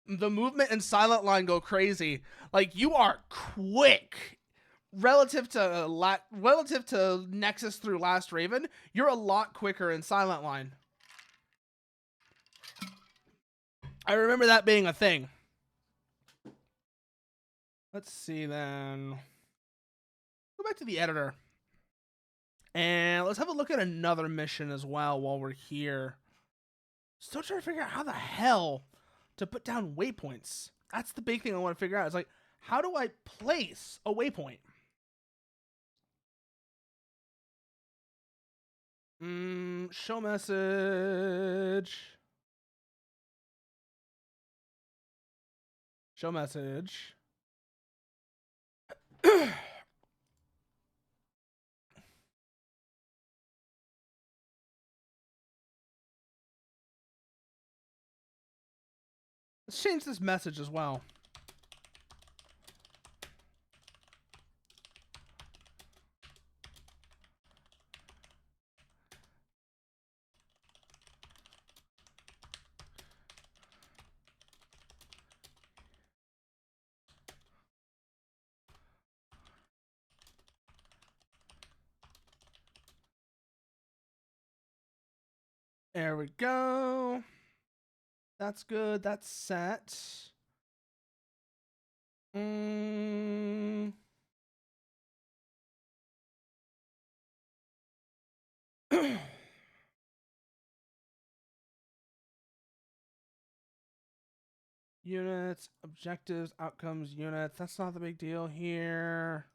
the movement in Silent Line go crazy. Like, you are quick relative to Nexus through Last Raven. You're a lot quicker in Silent Line. I remember that being a thing. Let's see then. Go back to the editor. And let's have a look at another mission as well while we're here. Still trying to figure out how the hell to put down waypoints. That's the big thing I want to figure out. It's like, how do I place a waypoint? Show message. Show message. Let's change this message as well. There we go. That's good. That's set. Mm. Units, objectives, outcomes, units. That's not the big deal here.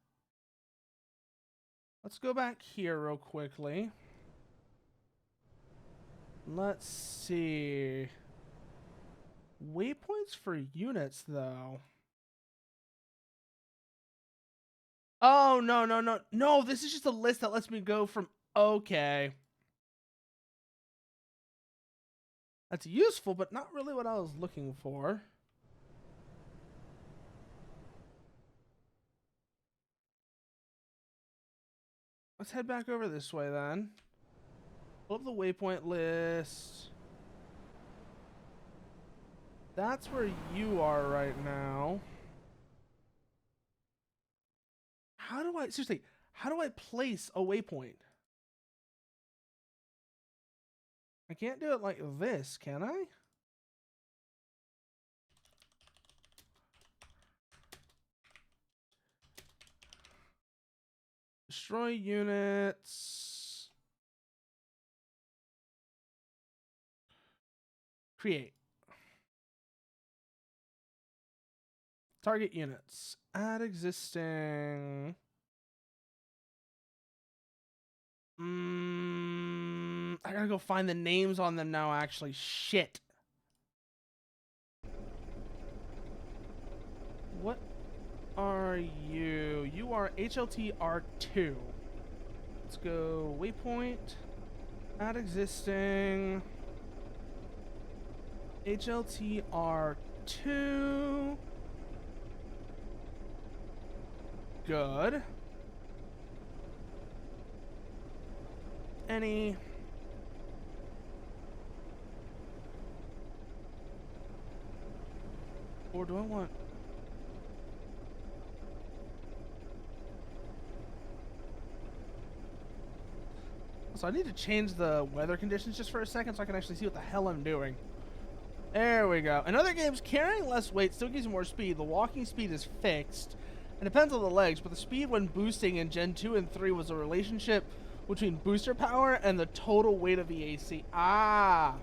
Let's go back here real quickly. Let's see. Waypoints for units, though. Oh, no, no, no. No, this is just a list that lets me go from... Okay. That's useful, but not really what I was looking for. Let's head back over this way, then. Pull up the waypoint list. That's where you are right now. How do I... Seriously, how do I place a waypoint? I can't do it like this, can I? Destroy units. Create. Target units. Add existing. I gotta go find the names on them now, actually. Shit. What are you? You are HLTR2. Let's go waypoint. Add existing. HLTR2. Good. Any. Or do I want... So I need to change the weather conditions just for a second so I can actually see what the hell I'm doing. There we go. In other games, carrying less weight still gives you more speed. The walking speed is fixed. It depends on the legs, but the speed when boosting in Gen 2 and 3 was a relationship between booster power and the total weight of the AC. Ah!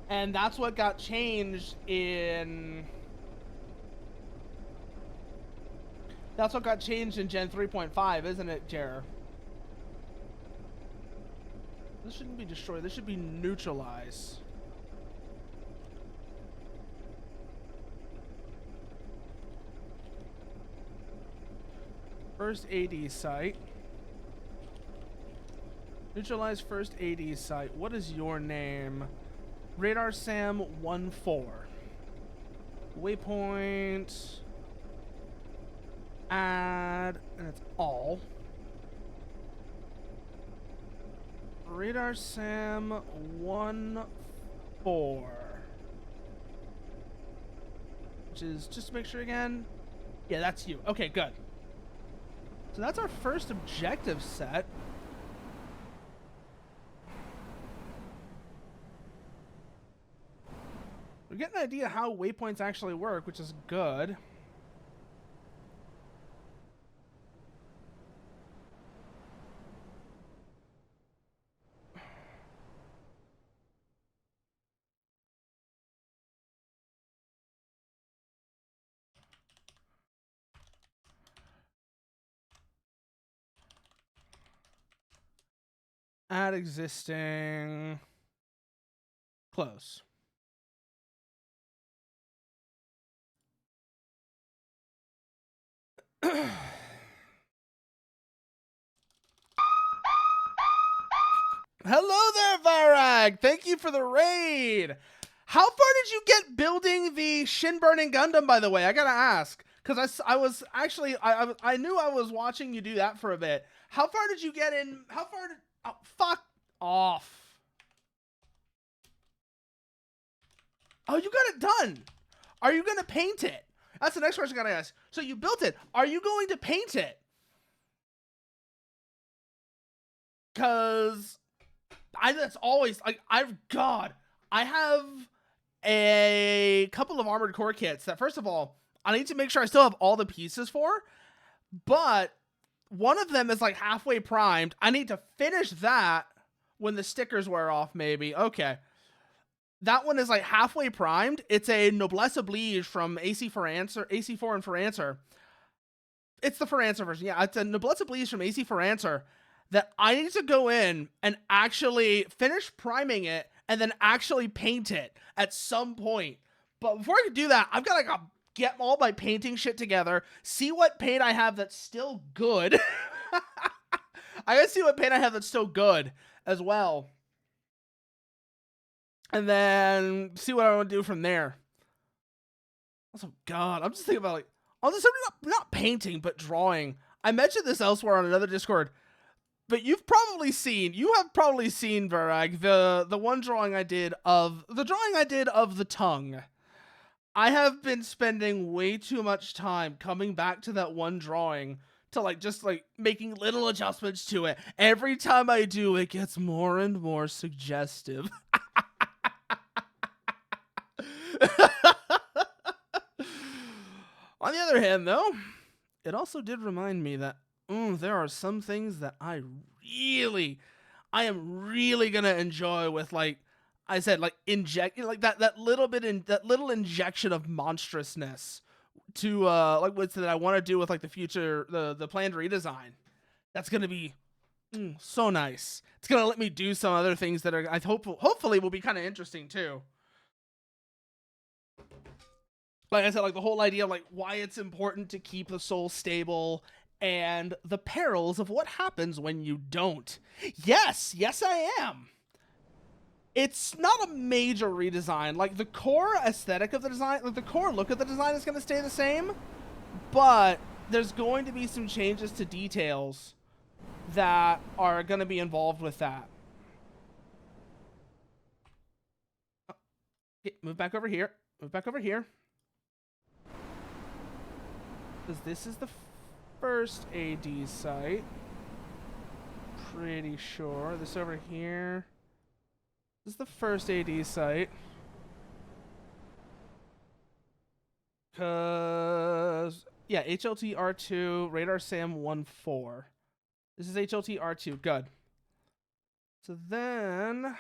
And that's what got changed in... That's what got changed in Gen 3.5, isn't it, Jer? This shouldn't be destroyed. This should be neutralized. First AD site. Neutralize first AD site. What is your name? Radar Sam 14. Waypoint. Add. And it's all. Radar Sam 14. Which is, just to make sure again. Yeah, that's you. Okay, good. So that's our first objective set. We get an idea how waypoints actually work, which is good. Add existing. Close. Hello there, Varag! Thank you for the raid! How far did you get building the Shin Burning Gundam, by the way? I gotta ask. Because I was actually, I knew I was watching you do that for a bit. How far did you get in? How far did... Oh, fuck off. Oh, you got it done. Are you going to paint it? That's the next question I gotta ask. So you built it. Are you going to paint it? Because that's always like I have a couple of Armored Core kits that, first of all, I need to make sure I still have all the pieces for, but one of them is like halfway primed. I need to finish that when the stickers wear off, maybe. Okay. That one is like halfway primed. It's a Noblesse Oblige from AC4 and For Answer. It's the For Answer version. Yeah, it's a Noblesse Oblige from AC For Answer that I need to go in and actually finish priming it and then actually paint it at some point. But before I can do that, I've got to get all my painting shit together, see what paint I have that's still good. I gotta see what paint I have that's still good as well. And then see what I want to do from there. Also, God, I'm just thinking about like, not painting, but drawing. I mentioned this elsewhere on another Discord, but you have probably seen, Varag, the one drawing I did of the tongue. I have been spending way too much time coming back to that one drawing to like just like making little adjustments to it. Every time I do, it gets more and more suggestive. On the other hand, though, it also did remind me that there are some things that I am really gonna enjoy with, like I said, like like that little injection of monstrousness to like what's that I want to do with like the future the planned redesign. That's gonna be so nice. It's gonna let me do some other things that are hopefully will be kind of interesting too. Like I said, like the whole idea of like why it's important to keep the soul stable and the perils of what happens when you don't. Yes, I am. It's not a major redesign. Like the core aesthetic of the design, like the core look of the design is going to stay the same, but there's going to be some changes to details that are going to be involved with that. Okay, move back over here. Because this is the first AD site. Pretty sure. This over here. This is the first AD site. Cause yeah, HLT R2, Radar SAM 1-4. This is HLT R2. Good. So then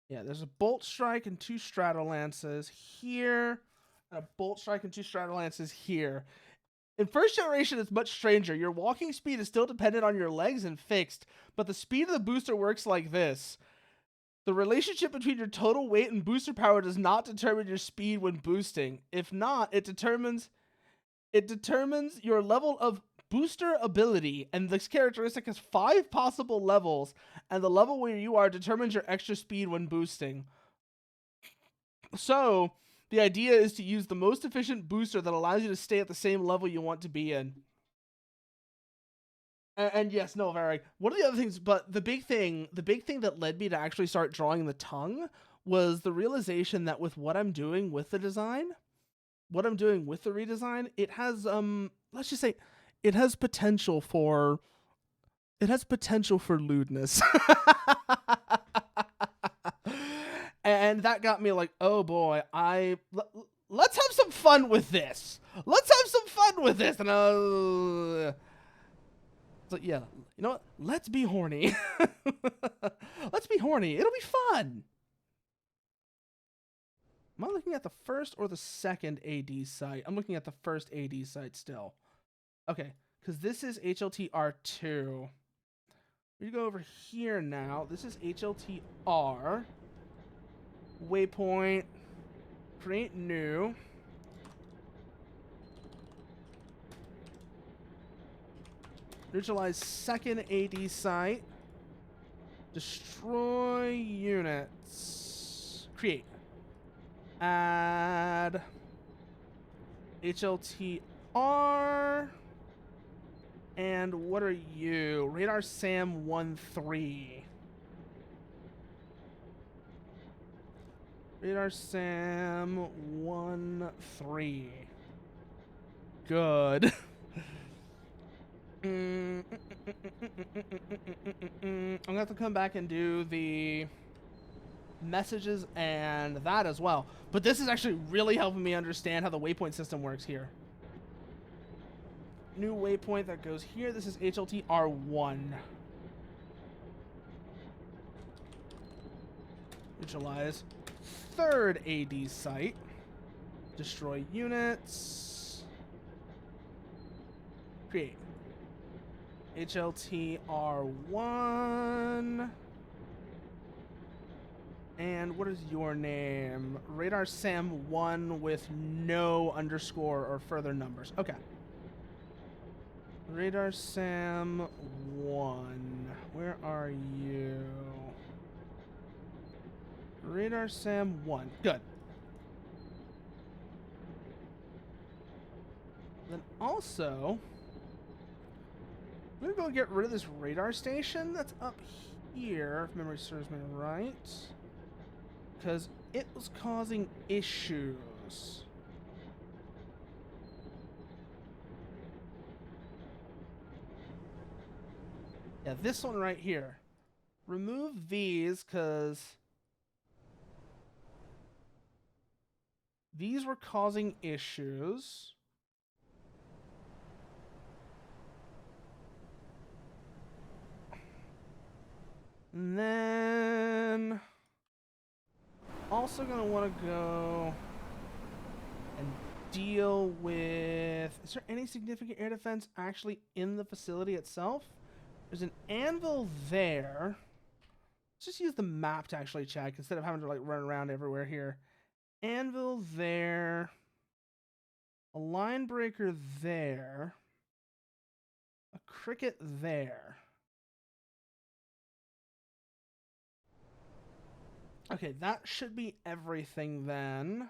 yeah, there's a Bolt Strike and 2 Stratolances here, and a Bolt Strike and 2 Stratolances here. In first generation, it's much stranger. Your walking speed is still dependent on your legs and fixed, but the speed of the booster works like this. The relationship between your total weight and booster power does not determine your speed when boosting. If not, it determines your level of booster ability, and this characteristic has 5 possible levels, and the level where you are determines your extra speed when boosting. So, the idea is to use the most efficient booster that allows you to stay at the same level you want to be in. And yes, no, Varag, one of the other things, but the big thing that led me to actually start drawing the tongue was the realization that with what I'm doing with the design, what I'm doing with the redesign, it has let's just say it has potential for lewdness. And that got me like, oh boy, let's have some fun with this. And it's like, yeah, you know what? Let's be horny. Let's be horny. It'll be fun. Am I looking at the first or the second AD site? I'm looking at the first AD site still. Okay, because this is HLTR2. We go over here now. This is HLTR. Waypoint. Create new. Neutralize second AD site. Destroy units. Create. Add HLTR. And what are you? Radar SAM 1-3. Radar SAM 1-3. Good. I'm gonna have to come back and do the messages and that as well. But this is actually really helping me understand how the waypoint system works here. New waypoint that goes here. This is HLT R1. Neutralize. Third AD site. Destroy units. Create. HLT R1. And what is your name? Radar Sam 1 with no underscore or further numbers. Okay. Radar Sam 1. Where are you? Radar Sam 1. Good. Then also, I'm going to go get rid of this radar station that's up here, if memory serves me right. Because it was causing issues. Yeah, this one right here. Remove these because these were causing issues. And then also gonna want to go and deal with, is there any significant air defense actually in the facility itself? There's an anvil there. Let's just use the map to actually check instead of having to like run around everywhere here. Anvil there. A line breaker there. A cricket there. Okay, that should be everything then.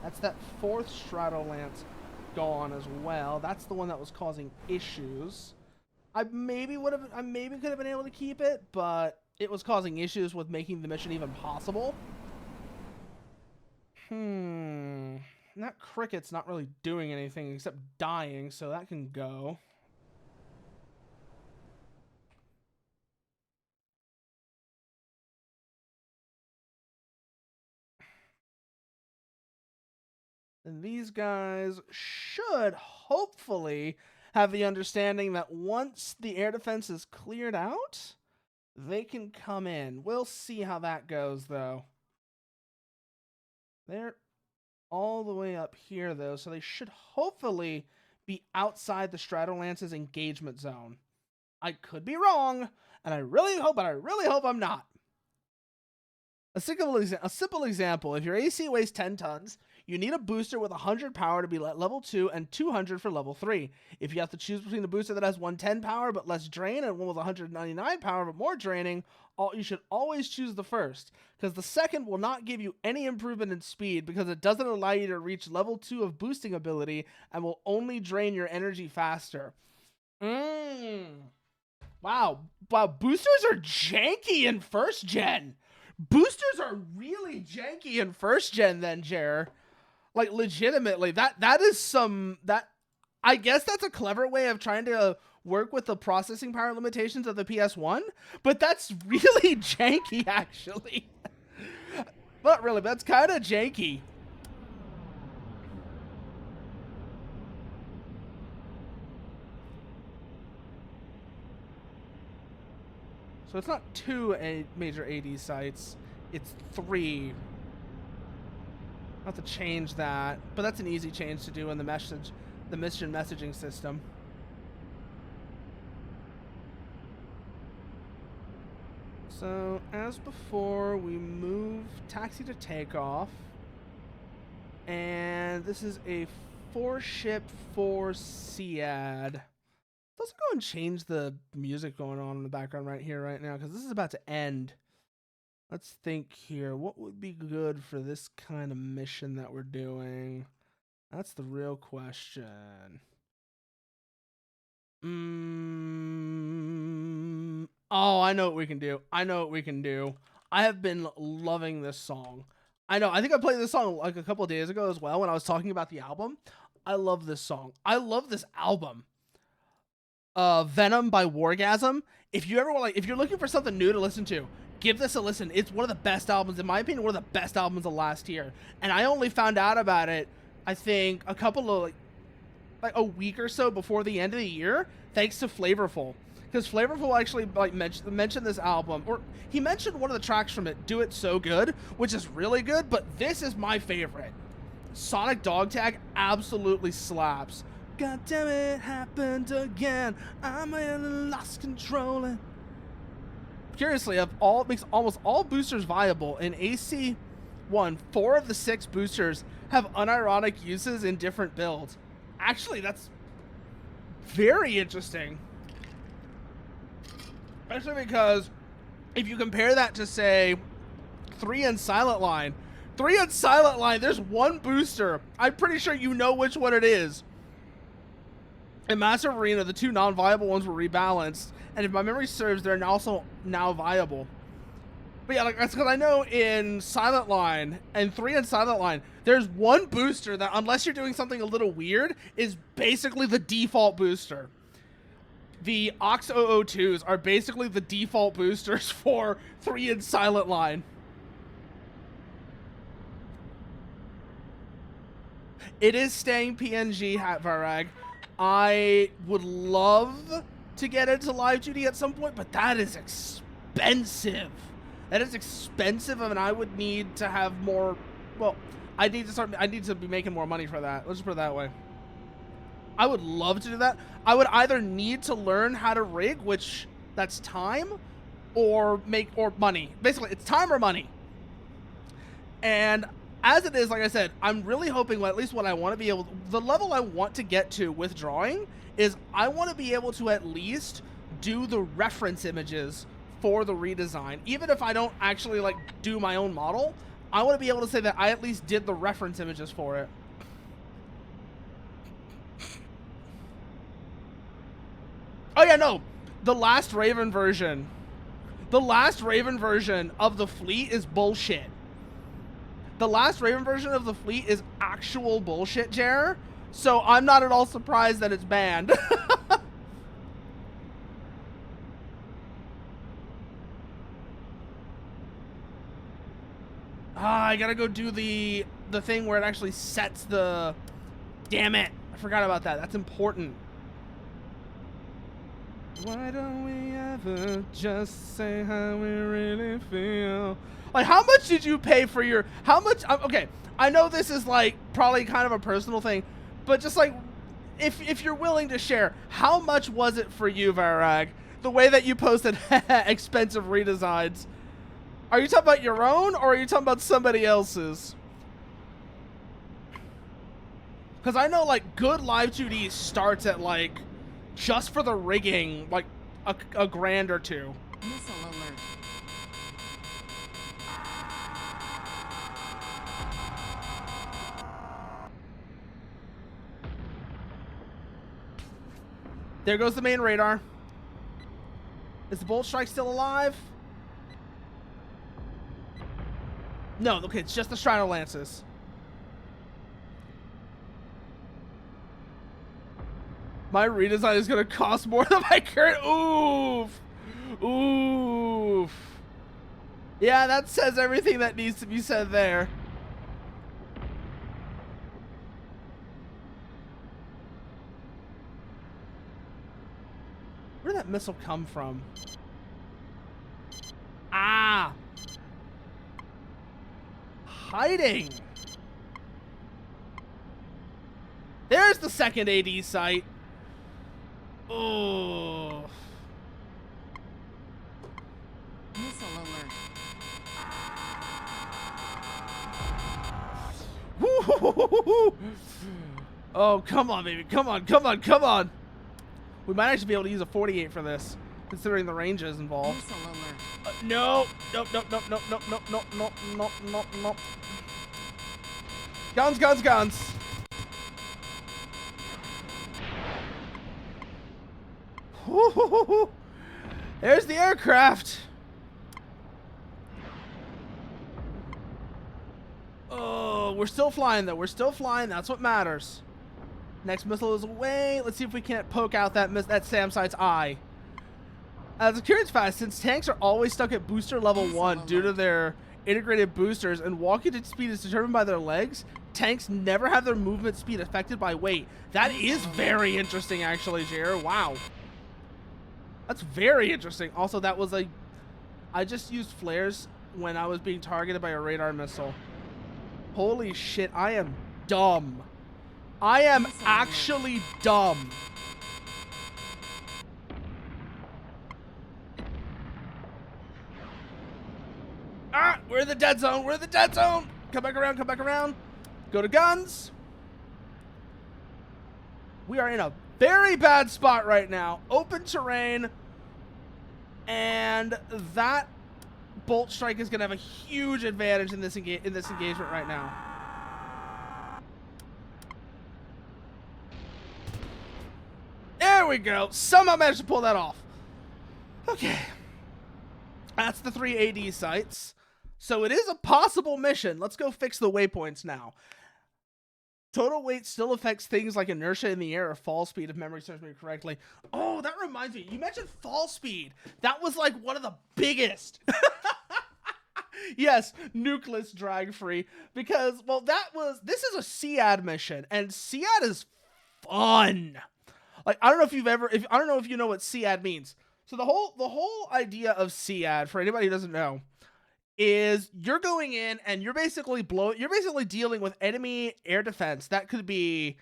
That's that fourth Stratolance gone as well. That's the one that was causing issues. I maybe could have been able to keep it, but it was causing issues with making the mission even possible. That cricket's not really doing anything except dying, so that can go. And these guys should hopefully have the understanding that once the air defense is cleared out, they can come in. We'll see how that goes, though. They're all the way up here, though, so they should hopefully be outside the Stratolance's engagement zone. I could be wrong, and I really hope I'm not. A simple example, if your AC weighs 10 tons, you need a booster with 100 power to be level 2 and 200 for level 3. If you have to choose between a booster that has 110 power but less drain and one with 199 power but more draining, you should always choose the first, because the second will not give you any improvement in speed because it doesn't allow you to reach level 2 of boosting ability and will only drain your energy faster. Wow, boosters are janky in first gen. Boosters are really janky in first gen then, Jer. Like, legitimately, that is some, that, I guess that's a clever way of trying to work with the processing power limitations of the PS1, but that's really janky, actually. Not really, but that's kind of janky. So it's not 2 major AD sites, it's 3. I'll have to change that, but that's an easy change to do in the mission messaging system. So as before, we move taxi to takeoff, and this is a 4-ship 4 SEAD. Let's go and change the music going on in the background right here, right now, because this is about to end. Let's think here. What would be good for this kind of mission that we're doing? That's the real question. Oh, I know what we can do. I have been loving this song. I think I played this song like a couple of days ago as well when I was talking about the album. I love this song. I love this album. Venom by Wargasm. If you ever want, like, if you're looking for something new to listen to, give this a listen. It's one of the best albums, in my opinion, one of the best albums of last year. And I only found out about it, I think, a couple of like a week or so before the end of the year, thanks to Flavorful. Because Flavorful actually like mentioned this album, or he mentioned one of the tracks from it, "Do It So Good," which is really good. But this is my favorite. Sonic Dog Tag absolutely slaps. God damn it, happened again. I'm lost controlling. Curiously, of all, it makes almost all boosters viable. In AC1, 4 of the 6 boosters have unironic uses in different builds. Actually, that's very interesting. Especially because if you compare that to, say, 3 and Silent Line. 3 and Silent Line, there's one booster. I'm pretty sure you know which one it is. In Massive Arena, the 2 non-viable ones were rebalanced, and if my memory serves, they're also now viable. But yeah, like, that's because I know in Silent Line and 3 and Silent Line, there's one booster that, unless you're doing something a little weird, is basically the default booster. The Ox 002s are basically the default boosters for 3 and Silent Line. It is staying PNG, Hat Varag. I would love to get into live duty at some point, but that is expensive. That is expensive, and I would need to have more. Well, I need to be making more money for that. Let's just put it that way. I would love to do that. I would either need to learn how to rig, which that's time, or money. Basically, it's time or money. And as it is, like I said, I'm really hoping, well, at least what I want to be able, the level I want to get to with drawing is I want to be able to at least do the reference images for the redesign. Even if I don't actually like do my own model, I want to be able to say that I at least did the reference images for it. Oh yeah, no, the last Raven version of the fleet is bullshit. The last Raven version of the fleet is actual bullshit, Jer. So I'm not at all surprised that it's banned. I gotta go do the thing where it actually sets the... Damn it. I forgot about that. That's important. Why don't we ever just say how we really feel? Like, how much did you pay for your... How much... Okay, I know this is, like, probably kind of a personal thing, but just, like, if you're willing to share, how much was it for you, Varag? The way that you posted expensive redesigns. Are you talking about your own, or are you talking about somebody else's? Because I know, like, good live 2D starts at, like, just for the rigging, like, a grand or two. Missile alert. There goes the main radar. Is the Bolt Strike still alive? No, okay, it's just the Strider Lances. My redesign is gonna cost more than my current. Oof. Oof. Yeah, that says everything that needs to be said there. Where did that missile come from? Ah! Hiding! There's the second AD site. Oh. Missile alert. Oh, come on, baby. Come on, come on, come on. We might actually be able to use a 48 for this, considering the ranges involved. Missile alert. No. Nope, nope, nope, nope, nope, nope, nope, nope, nope, nope, nope. Guns, guns, guns. There's the aircraft. Oh, we're still flying, though. We're still flying. That's what matters. Next missile is away. Let's see if we can't poke out that SAM site's eye. As a curious fact, since tanks are always stuck at booster level 1 due to their integrated boosters and walking speed is determined by their legs, tanks never have their movement speed affected by weight. That is very interesting, actually, Jer. Wow. That's very interesting. Also, that was like... I just used flares when I was being targeted by a radar missile. Holy shit, I am dumb. I am actually dumb. Ah, we're in the dead zone. We're in the dead zone. Come back around. Come back around. Go to guns. We are in a very bad spot right now. Open terrain. And that bolt strike is going to have a huge advantage in this engagement right now. There we go. Somehow managed to pull that off. Okay. That's the 3 AD sites. So it is a possible mission. Let's go fix the waypoints now. Total weight still affects things like inertia in the air or fall speed, if memory serves me correctly. Oh, that reminds me. You mentioned fall speed. That was like one of the biggest. Yes, nucleus drag free. Because, well, this is a SEAD mission, and SEAD is fun. Like, I don't know if you know what SEAD means. So the whole idea of SEAD, for anybody who doesn't know, is you're going in and you're basically dealing with enemy air defense. That could be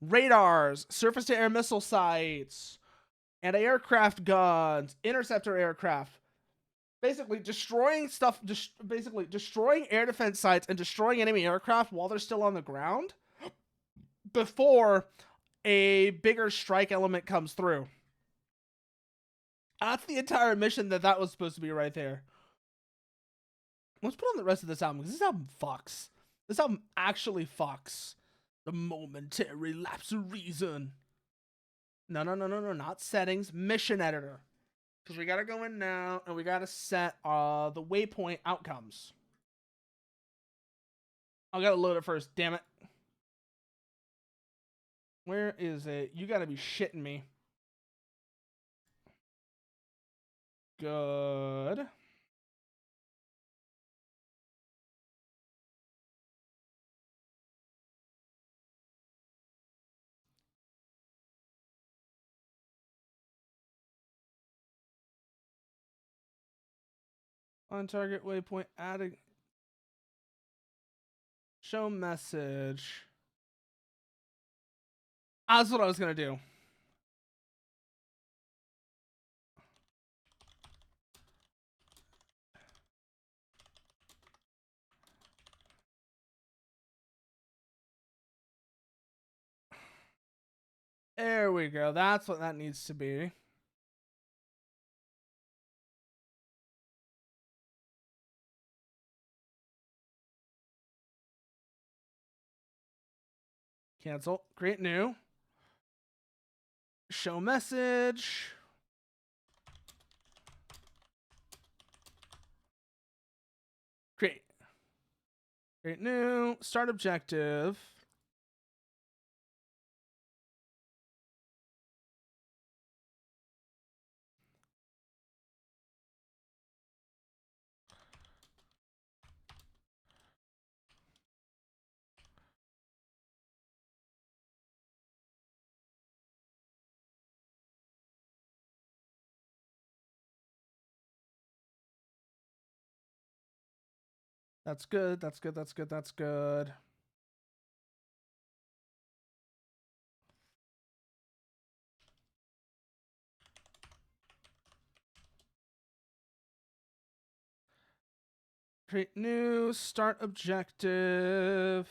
radars, surface to air missile sites, anti-aircraft guns, interceptor aircraft. Basically destroying stuff, basically destroying air defense sites and destroying enemy aircraft while they're still on the ground before a bigger strike element comes through. That's the entire mission that was supposed to be right there. Let's put on the rest of this album, because this album fucks. This album actually fucks. The momentary lapse of reason. No, not settings. Mission editor. Because we gotta go in now, and we gotta set the waypoint outcomes. I gotta load it first, damn it. Where is it? You gotta be shitting me. Good. On target waypoint adding. Show message. That's what I was gonna do. There we go. That's what that needs to be. Cancel. Create new. Show message. Create. Create new. Start objective. That's good. That's good. That's good. That's good. Create new. Start objective.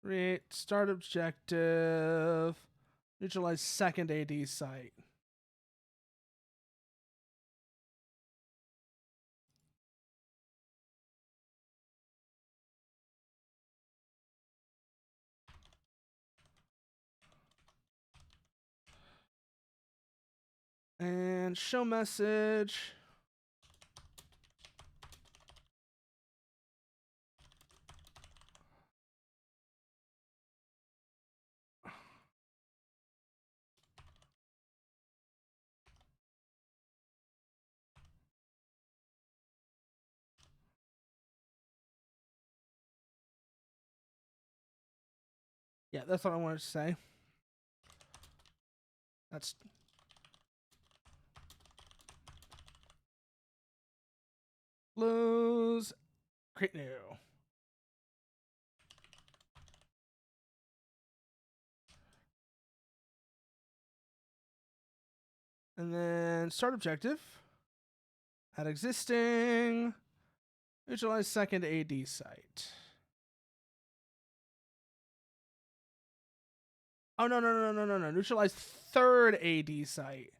Create start objective. Neutralize second AD site. And show message. Yeah, that's what I wanted to say. That's close. Create new. And then start objective. Add existing. Neutralize second AD site. Oh, no. Neutralize third AD site.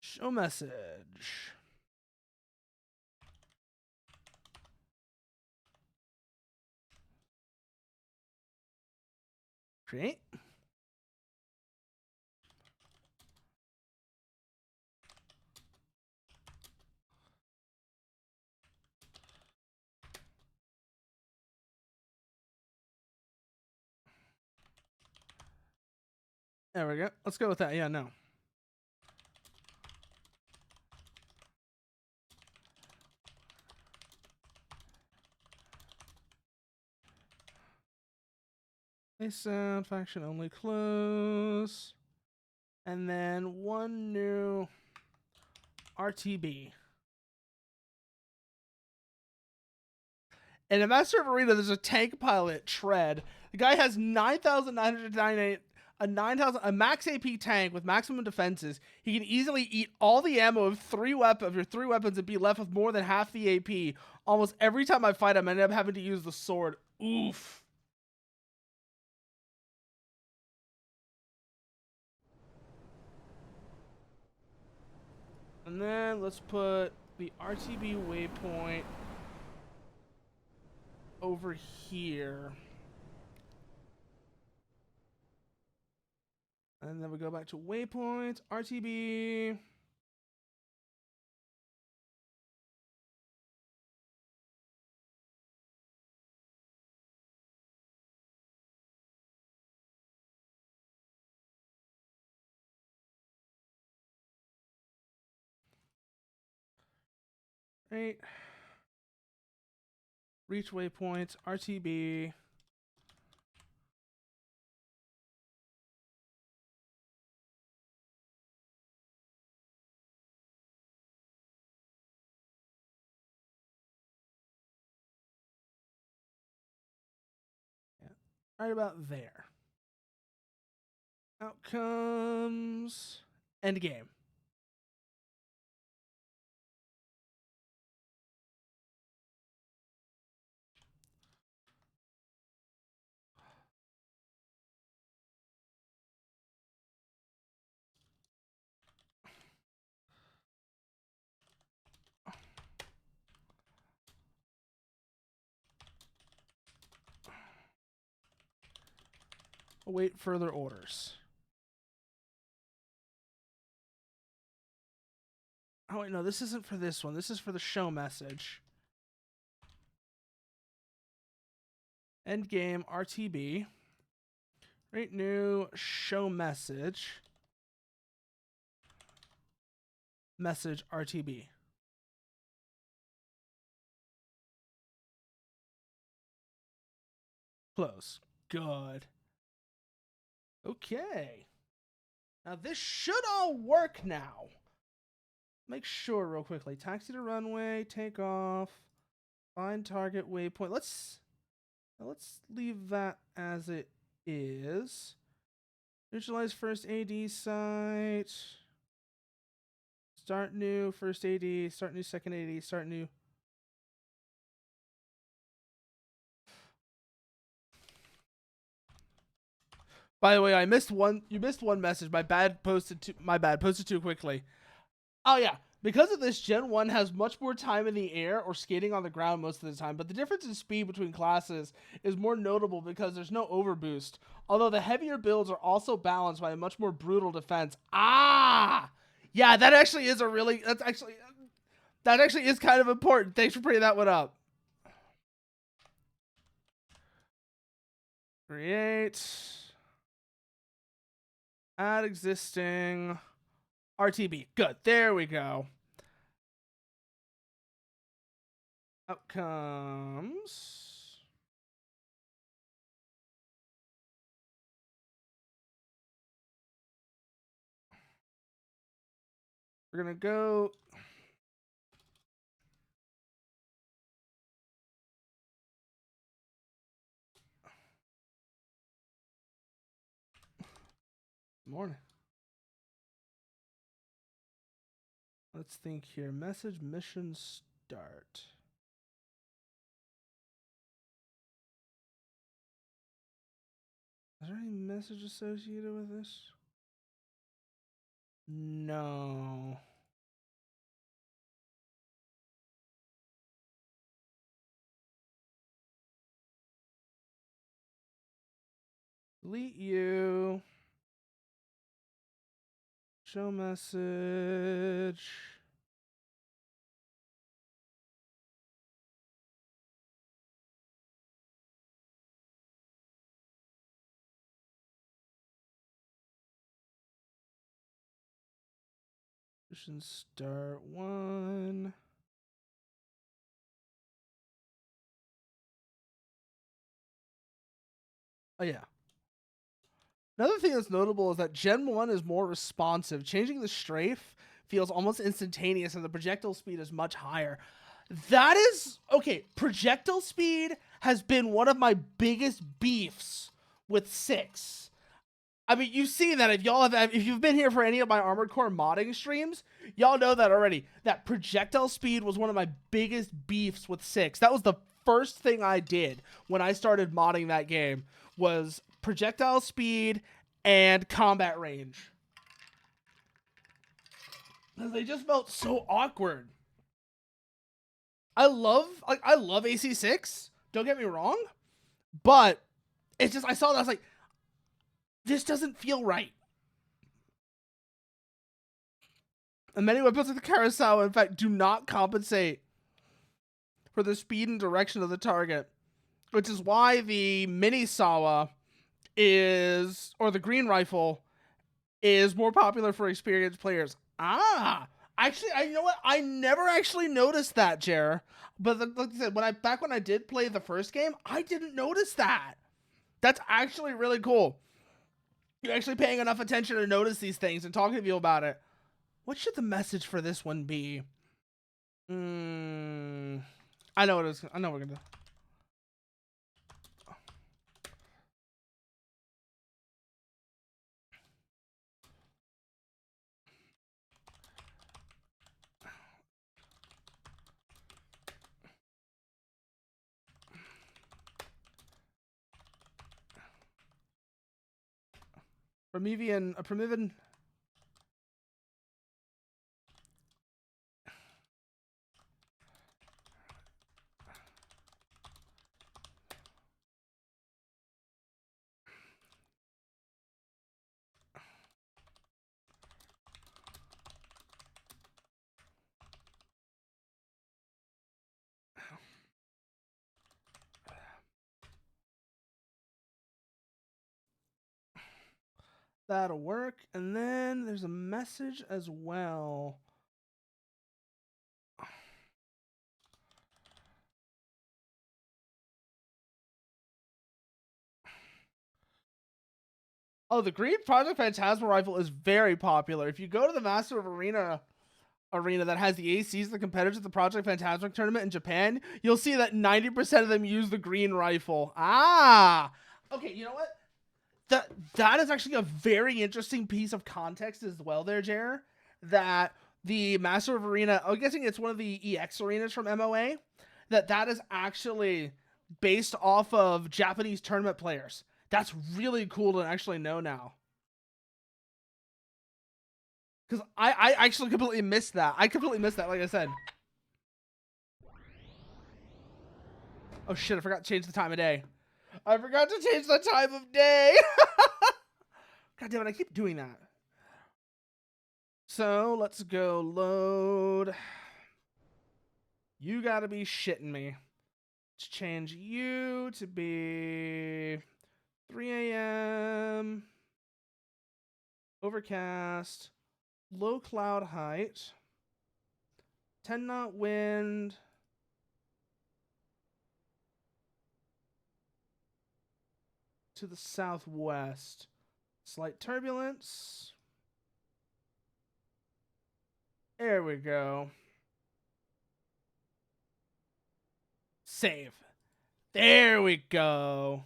Show message. Create. There we go. Let's go with that. Yeah, no. Sound faction only close. And then one new RTB. In a Master of Arena, there's a tank pilot, Tread. The guy has 9,998, a max AP tank with maximum defenses. He can easily eat all the ammo of your three weapons and be left with more than half the AP. Almost every time I fight him, I end up having to use the sword. Oof. And then let's put the RTB waypoint over here. And then we go back to waypoints, RTB. Right. Reach waypoints, RTB. Yeah, right about there. Outcomes. End game. Await further orders. Oh, wait, no, this isn't for this one. This is for the show message. End game, RTB. Right, new show message. Message, RTB. Close. Good. Okay. Now this should all work now. Make sure real quickly. Taxi to runway, take off, find target waypoint. Let's leave that as it is. Neutralize first AD site. Start new first AD, start new second AD, start new. By the way, I missed one. You missed one message. My bad. Posted too quickly. Oh yeah. Because of this, Gen 1 has much more time in the air or skating on the ground most of the time, but the difference in speed between classes is more notable because there's no overboost, although the heavier builds are also balanced by a much more brutal defense. Ah! Yeah, that actually is that actually is kind of important. Thanks for bringing that one up. Create. Add existing. RTB. Good. There we go. Outcomes. We're gonna go. Morning. Let's think here. Message mission start. Is there any message associated with this? No. Delete you. Show message. Mission start 1. Oh, yeah. Another thing that's notable is that Gen 1 is more responsive. Changing the strafe feels almost instantaneous, and the projectile speed is much higher. That is... Okay, projectile speed has been one of my biggest beefs with 6. I mean, you've seen that if you've been here for any of my Armored Core modding streams, y'all know that already. That projectile speed was one of my biggest beefs with 6. That was the first thing I did when I started modding that game, was projectile speed and combat range. Because they just felt so awkward. I love AC6, don't get me wrong, but it's just, I saw that, I was like, this doesn't feel right. And many weapons like the Kurosawa, in fact, do not compensate for the speed and direction of the target, which is why the Mini Sawa is, or the green rifle, is more popular for experienced players. Actually, you know what? I never actually noticed that, Jer. But like I said, back when I did play the first game, I didn't notice that. That's actually really cool. You're actually paying enough attention to notice these things and talking to you about it. What should the message for this one be? I know what it is. I know what we're gonna do. A Promethean. That'll work. And then there's a message as well. Oh, the green Project Phantasma rifle is very popular. If you go to the Master of Arena that has the ACs, the competitors at the Project Phantasmic tournament in Japan, you'll see that 90% of them use the green rifle. Okay, you know what? That is actually a very interesting piece of context as well there, Jer. That the Master of Arena, I'm guessing it's one of the EX arenas from MOA, that is actually based off of Japanese tournament players. That's really cool to actually know now. Because I actually completely missed that. Like I said. Oh shit, I forgot to change the time of day. God damn it, I keep doing that. So, let's go load. You gotta be shitting me. Let's change you to be 3 a.m. Overcast. Low cloud height. 10 knot wind. to the southwest. Slight turbulence. There we go. Save. There we go.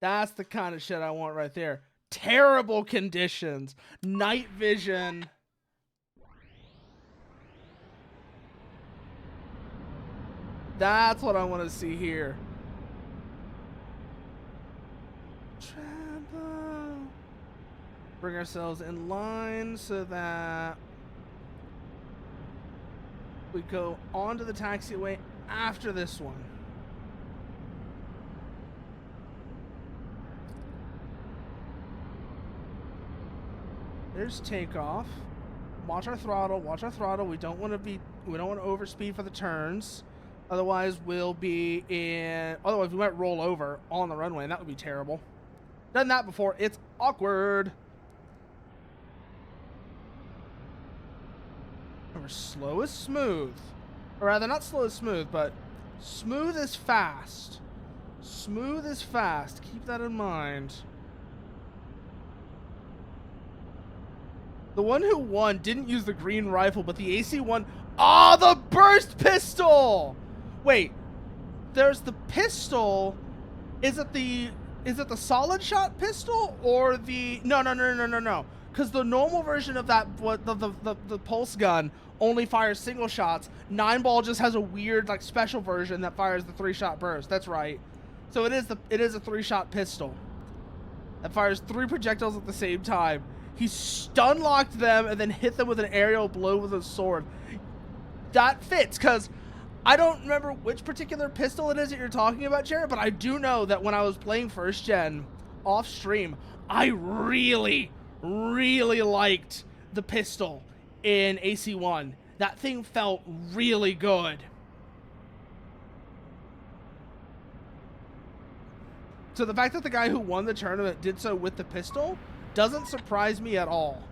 That's the kind of shit I want right there. Terrible conditions. Night vision. That's what I want to see here. Trample. Bring ourselves in line so that we go onto the taxiway after this one. There's takeoff. Watch our throttle. Watch our throttle. We don't want to overspeed for the turns. Otherwise, we'll be in. Otherwise, we might roll over on the runway, and that would be terrible. Done that before. It's awkward. We're slow as smooth. Or rather, not slow as smooth, but smooth as fast. Smooth as fast. Keep that in mind. The one who won didn't use the green rifle, but the AC one. Oh, the burst pistol! Wait, there's the pistol. Is it the solid shot pistol or the no? Because the normal version of that, what the pulse gun only fires single shots. 9-ball just has a weird like special version that fires the 3-shot burst. That's right. So it is a 3-shot pistol that fires 3 projectiles at the same time. He stun locked them and then hit them with an aerial blow with a sword. That fits, because I don't remember which particular pistol it is that you're talking about, Jared, but I do know that when I was playing first gen off stream, I really liked the pistol in AC1. That thing felt really good. So the fact that the guy who won the tournament did so with the pistol doesn't surprise me at all.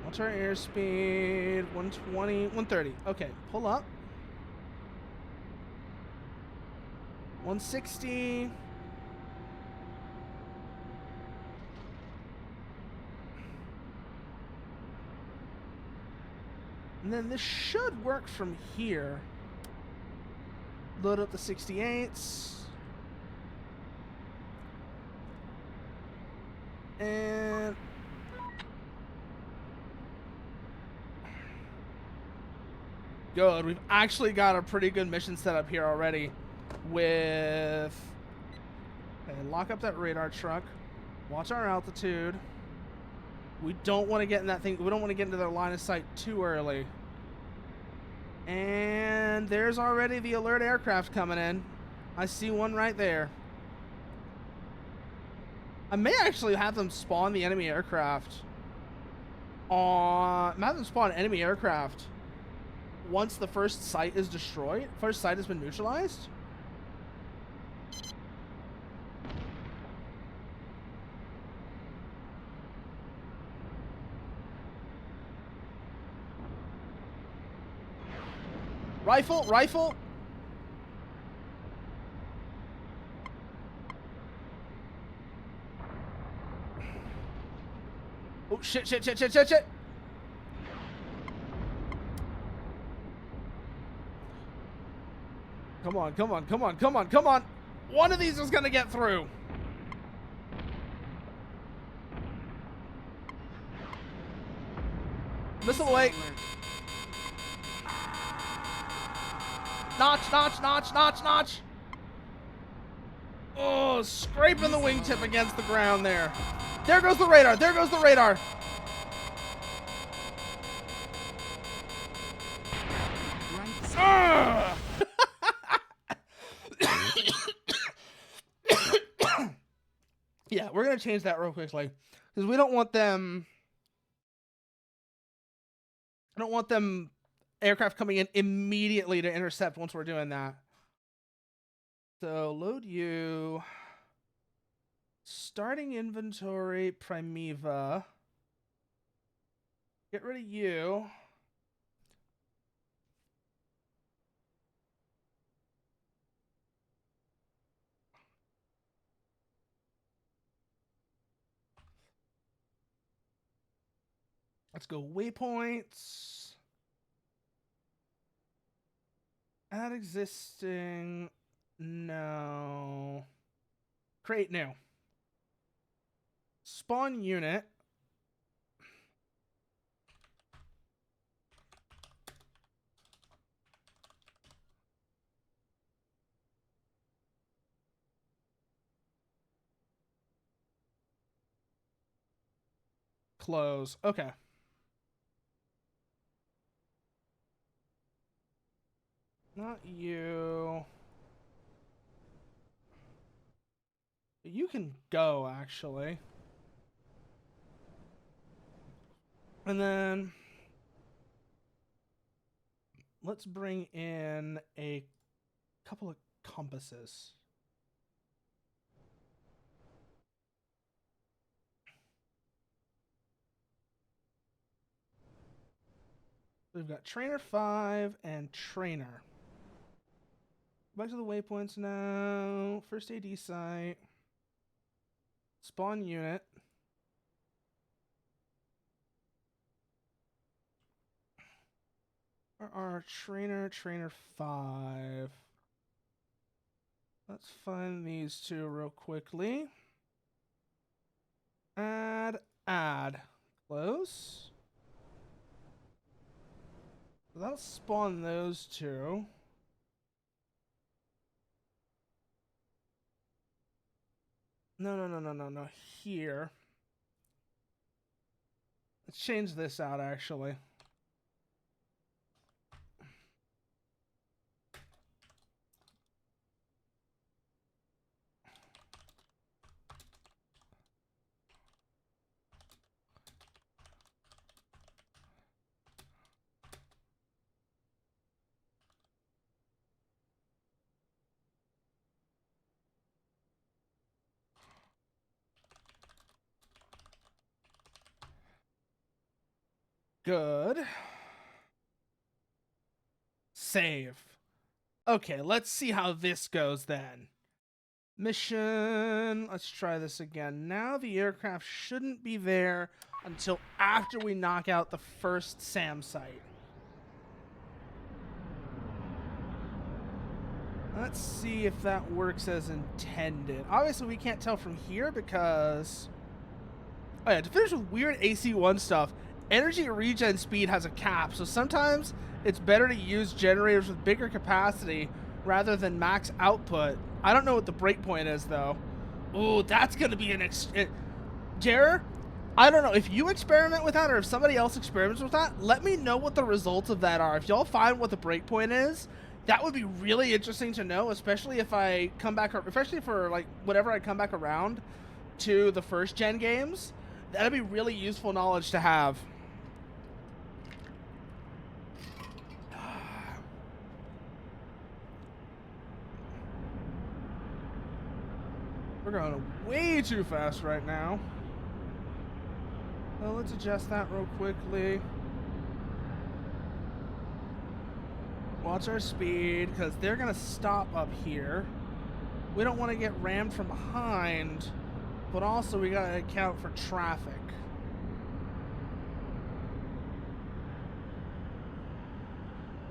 What's our airspeed? 120, 130. Okay, pull up. 160. And then this should work from here. Load up the 68s. And good. We've actually got a pretty good mission set up here already with... Okay, lock up that radar truck. Watch our altitude. We don't want to get in that thing. We don't want to get into their line of sight too early. And there's already the alert aircraft coming in. I see one right there. I may actually have them spawn the enemy aircraft. Have them spawn enemy aircraft once the first site is destroyed. First site has been neutralized. Rifle, rifle. Oh, shit. Come on. One of these is gonna get through. Missile away. Notch. Oh, scraping the wingtip against the ground there. There goes the radar. Yeah, we're going to change that real quickly. Because we don't want them... I don't want them aircraft coming in immediately to intercept once we're doing that. So load you. Starting inventory, Primeva. Get rid of you. Let's go waypoints. Add existing. No. Create new. Spawn unit. Close. Okay. Not you. You can go, actually. And then let's bring in a couple of compasses. We've got trainer 5 and trainer. Back to the waypoints now. First AD site. Spawn unit. Our trainer 5. Let's find these two real quickly. Add. Close. That'll spawn those two. No. Here. Let's change this out, actually. Good. Save. Okay, let's see how this goes then. Mission. Let's try this again. Now the aircraft shouldn't be there until after we knock out the first SAM site. Let's see if that works as intended. Obviously, we can't tell from here because... Oh yeah, to finish with weird AC-1 stuff, energy regen speed has a cap, so sometimes it's better to use generators with bigger capacity rather than max output. I don't know what the breakpoint is, though. Ooh, that's going to be an... Jer, I don't know. If you experiment with that or if somebody else experiments with that, let me know what the results of that are. If y'all find what the breakpoint is, that would be really interesting to know, especially if I come back... Especially for, like, whenever I come back around to the first-gen games. That'd be really useful knowledge to have. We're going way too fast right now. Well, let's adjust that real quickly. Watch our speed, because they're going to stop up here. We don't want to get rammed from behind, but also we got to account for traffic.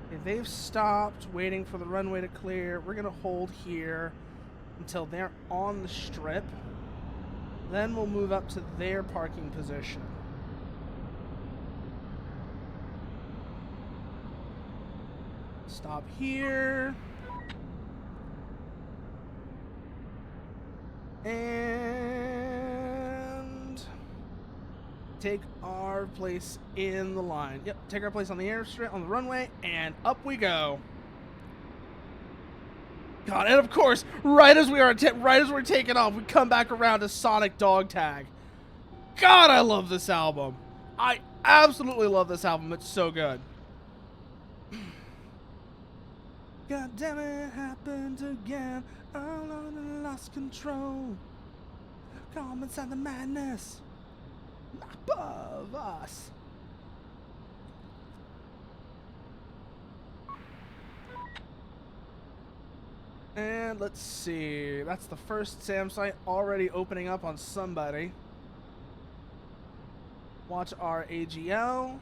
Okay, they've stopped, waiting for the runway to clear. We're going to hold here until they're on the strip. Then we'll move up to their parking position. Stop here. And take our place in the line. Yep, take our place on the airstrip, on the runway, and up we go. God, and of course, right as we're taking off, we come back around to Sonic Dog Tag. God, I love this album. I absolutely love this album. It's so good. God damn it, happened again. All on and lost control. Come inside the madness above us. And let's see. That's the first SAM site already opening up on somebody. Watch our AGL.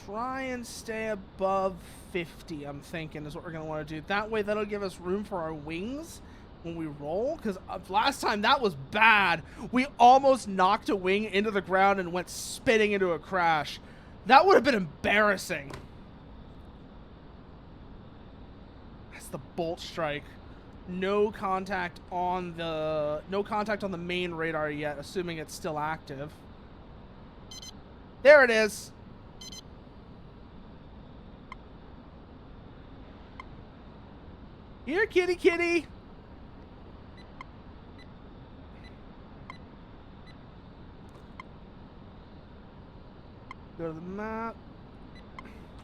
Try and stay above 50, I'm thinking, is what we're going to want to do. That way, that'll give us room for our wings when we roll. Because last time, that was bad. We almost knocked a wing into the ground and went spinning into a crash. That would have been embarrassing. That's the bolt strike. No contact on the main radar yet, assuming it's still active. There it is. Here, kitty, kitty. Go to the map.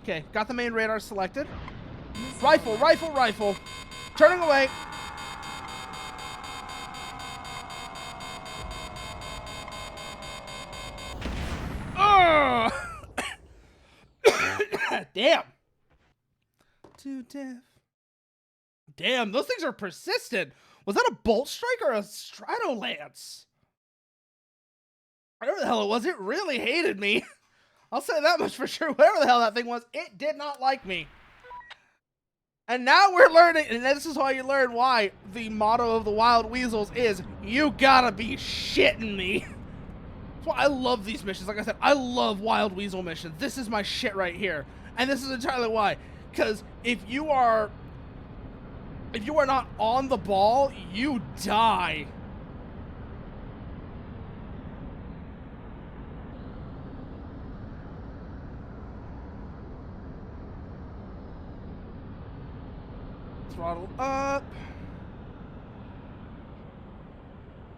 Okay, got the main radar selected. Rifle, rifle, rifle. Turning away. Oh! Damn. To death. Damn, those things are persistent. Was that a bolt strike or a Stratolance? Whatever the hell it was, it really hated me. I'll say that much for sure. Whatever the hell that thing was, it did not like me. And now we're learning, and this is how you learn why the motto of the Wild Weasels is, you gotta be shitting me. That's why I love these missions. Like I said, I love Wild Weasel missions. This is my shit right here. And this is entirely why. Because if you are not on the ball, you die. Throttle up.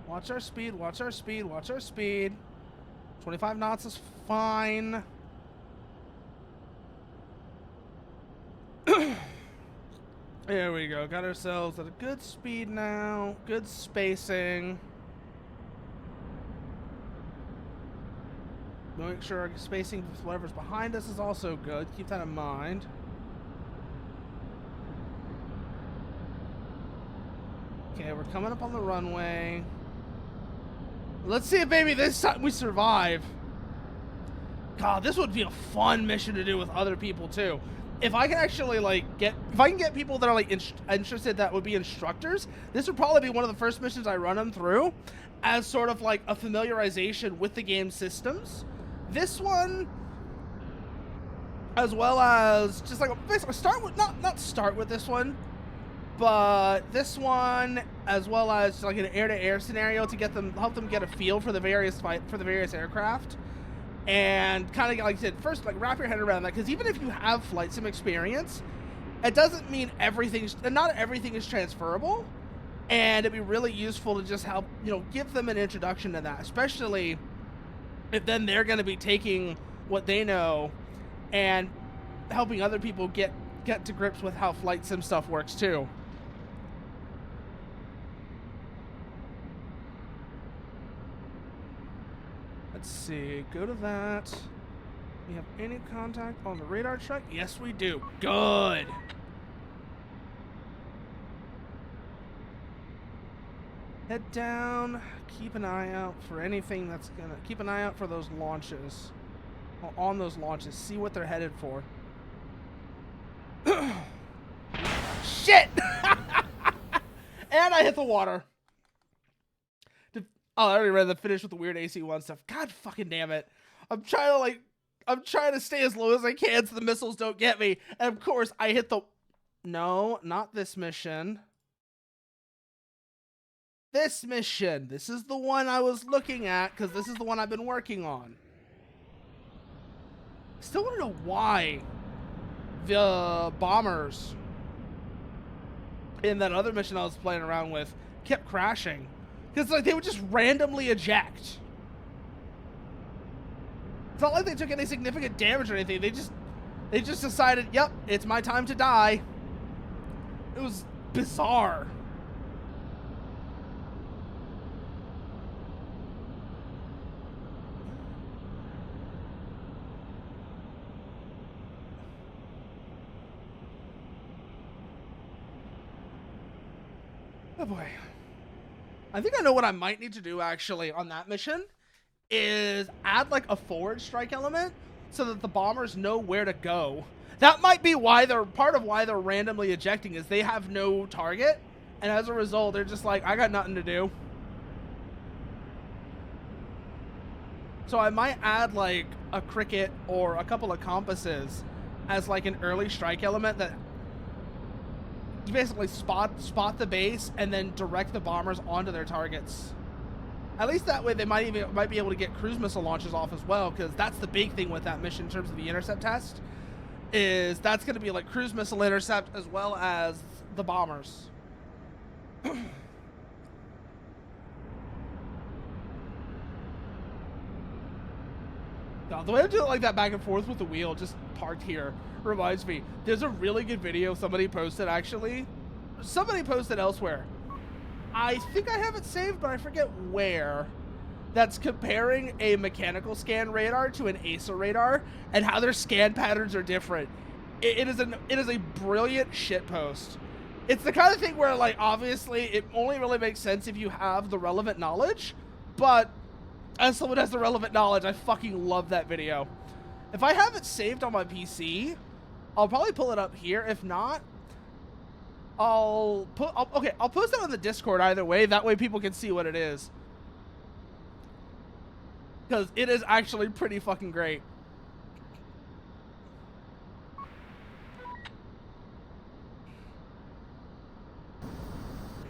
Watch our speed, watch our speed, watch our speed. 25 knots is fine. There we go. Got ourselves at a good speed now. Good spacing. Make sure our spacing with whatever's behind us is also good. Keep that in mind. Okay, we're coming up on the runway. Let's see if maybe this time we survive. God, this would be a fun mission to do with other people too. If I can actually get people that are like interested that would be instructors, this would probably be one of the first missions I run them through as sort of like a familiarization with the game systems. This one, as well as just like basically start with not start with this one, but this one as well as like an air-to-air scenario to help them get a feel for the various aircraft. And kind of, like I said, first, like, wrap your head around that, because even if you have flight sim experience, it doesn't mean not everything is transferable, and it'd be really useful to just help, give them an introduction to that, especially if then they're going to be taking what they know and helping other people get to grips with how flight sim stuff works, too. Let's see, go to that. We have any contact on the radar track? Yes, we do. Good. Head down. Keep an eye out for anything that's gonna... Keep an eye out for those launches. On those launches. See what they're headed for. Shit! And I hit the water. Oh, I already read the finish with the weird AC-1 stuff. God fucking damn it. I'm trying to stay as low as I can so the missiles don't get me. And of course, I hit the... No, not this mission. This mission. This is the one I was looking at, because this is the one I've been working on. Still want to know why the bombers in that other mission I was playing around with kept crashing. Because like they would just randomly eject. It's not like they took any significant damage or anything. They just decided, yep, it's my time to die. It was bizarre. Oh boy. I think I know what I might need to do actually on that mission is add like a forward strike element so that the bombers know where to go. That might be why part of why they're randomly ejecting is they have no target, and as a result, they're just like, I got nothing to do. So I might add like a cricket or a couple of compasses as like an early strike element that you basically spot the base and then direct the bombers onto their targets. At least that way they might be able to get cruise missile launches off as well, because that's the big thing with that mission in terms of the intercept test, is that's going to be like cruise missile intercept as well as the bombers. The way I do it like that back and forth with the wheel, just parked here, reminds me. There's a really good video somebody posted, actually. Somebody posted elsewhere. I think I have it saved, but I forget where. That's comparing a mechanical scan radar to an ASA radar and how their scan patterns are different. It is a brilliant shit post. It's the kind of thing where, like, obviously it only really makes sense if you have the relevant knowledge, but as someone who has the relevant knowledge, I fucking love that video. If I have it saved on my PC, I'll probably pull it up here. If not, I'll post it on the Discord either way. That way people can see what it is. Because it is actually pretty fucking great.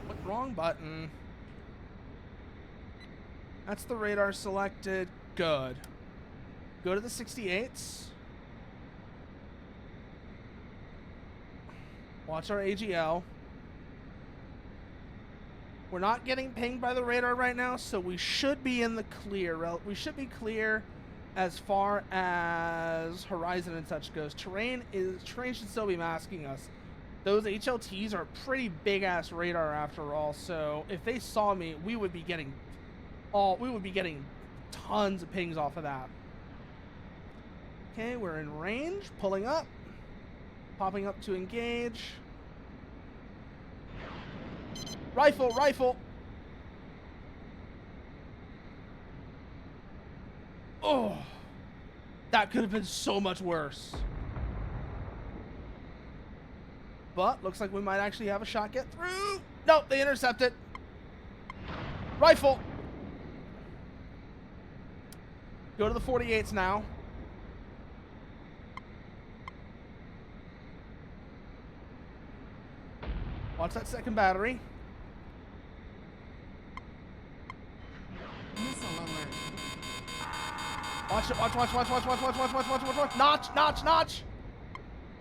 What, wrong button? That's the radar selected. Good. Go to the 68s. Watch our AGL. We're not getting pinged by the radar right now, so we should be in the clear. We should be clear as far as horizon and such goes. Terrain should still be masking us. Those HLTs are pretty big ass radar after all, so if they saw me, we would be getting tons of pings off of that. Okay, we're in range, pulling up, popping up to engage. Rifle, rifle. Oh, that could have been so much worse. But looks like we might actually have a shot get through. Nope, they intercept it. Rifle. Go to the 48s now. Watch that second battery. Missile alert. Watch it, watch. Notch.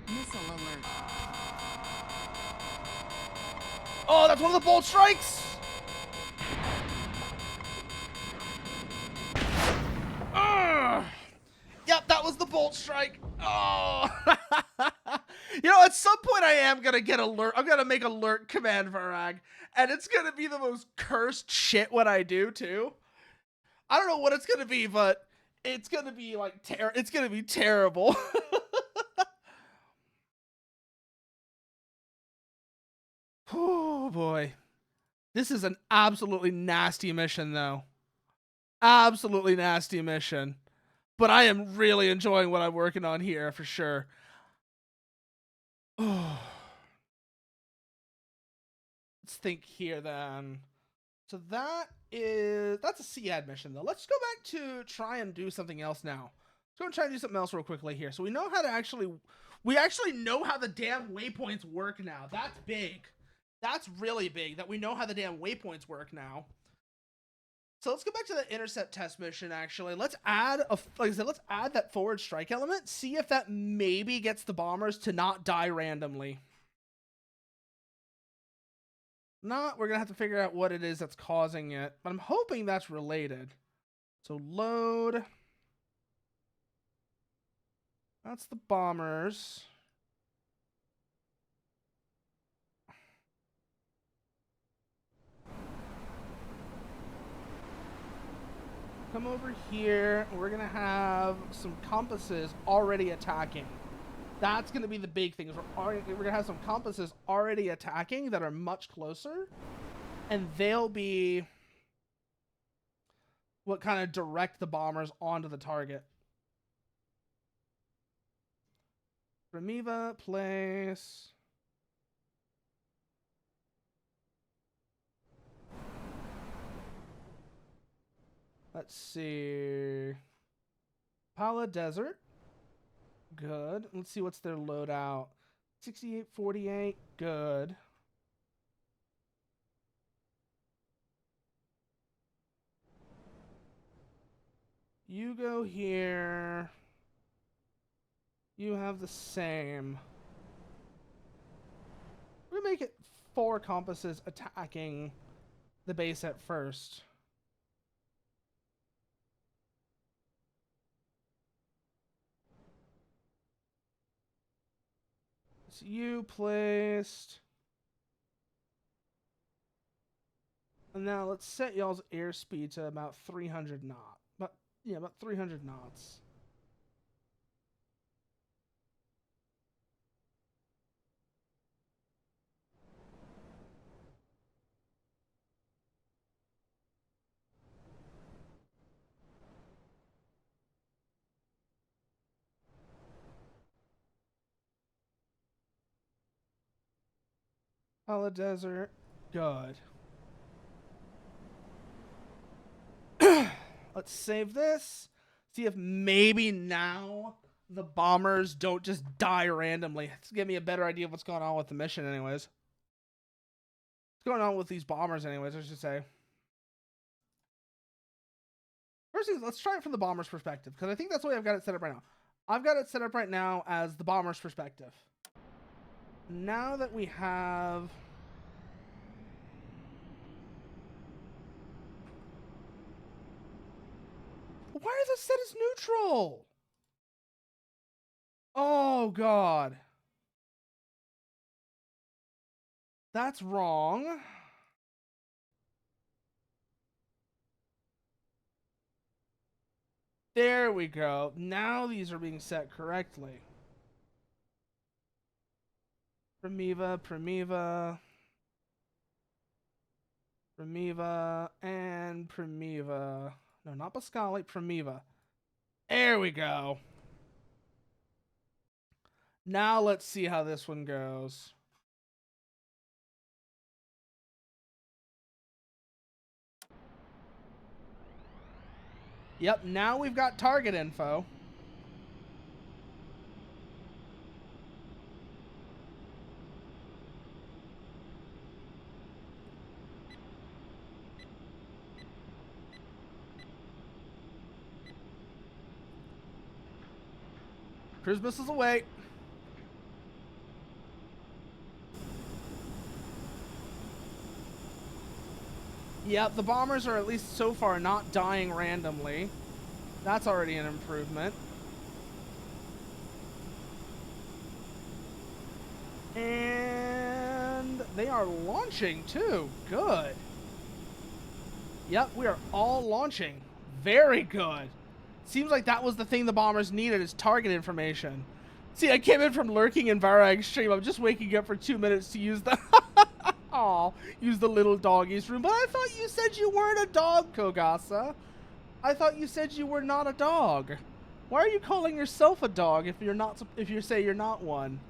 Missile alert. Oh, that's one of the bolt strikes. Yep, that was the bolt strike. Oh. You know, at some point I am going to get alert. I'm going to make alert command Varag, and it's going to be the most cursed shit when I do too. I don't know what it's going to be, but it's going to be like it's going to be terrible. Oh boy. This is an absolutely nasty mission though. Absolutely nasty mission. But I am really enjoying what I'm working on here for sure. Oh. Let's think here then. So that's a SEAD mission though. Let's go back to try and do something else now. Let's go and try and do something else real quickly here. So we know how to we actually know how the damn waypoints work now. That's big. That's really big that we know how the damn waypoints work now. So let's go back to the intercept test mission, actually. Let's add, like I said, let's add that forward strike element. See if that maybe gets the bombers to not die randomly. Not, we're going to have to figure out what it is that's causing it. But I'm hoping that's related. So load. That's the bombers. Come over here, and we're gonna have some compasses already attacking. That's gonna be the big thing. We're gonna have some compasses already attacking that are much closer, and they'll be what kind of direct the bombers onto the target. Primiva, place. Let's see. Pala Desert. Good. Let's see what's their loadout. 6848. Good. You go here. You have the same. We're gonna make it 4 compasses attacking the base at first. So you placed. And now let's set y'all's airspeed to about 300 knots. About 300 knots. Pala Desert. Good. Let's save this. See if maybe now the bombers don't just die randomly. Let's give me a better idea of what's going on with the mission anyways. What's going on with these bombers anyways, I should say. First thing, let's try it from the bomber's perspective, because I think that's the way I've got it set up right now. I've got it set up right now as the bomber's perspective. Now that we have... Why is it set as neutral? Oh, God. That's wrong. There we go. Now these are being set correctly. Primiva, Primiva. Primiva, and Primiva. No, not Pascali, Primiva. There we go. Now let's see how this one goes. Yep, now we've got target info. Cruise missiles away. Yep, the bombers are at least so far not dying randomly. That's already an improvement. And they are launching too. Good. Yep, we are all launching. Very good. Seems like that was the thing the bombers needed, is target information. See, I came in from lurking in Varag's stream. I'm just waking up for 2 minutes to use the... Aw, use the little doggy's room. But I thought you said you weren't a dog, Kogasa. I thought you said you were not a dog. Why are you calling yourself a dog if you're not? If you say you're not one?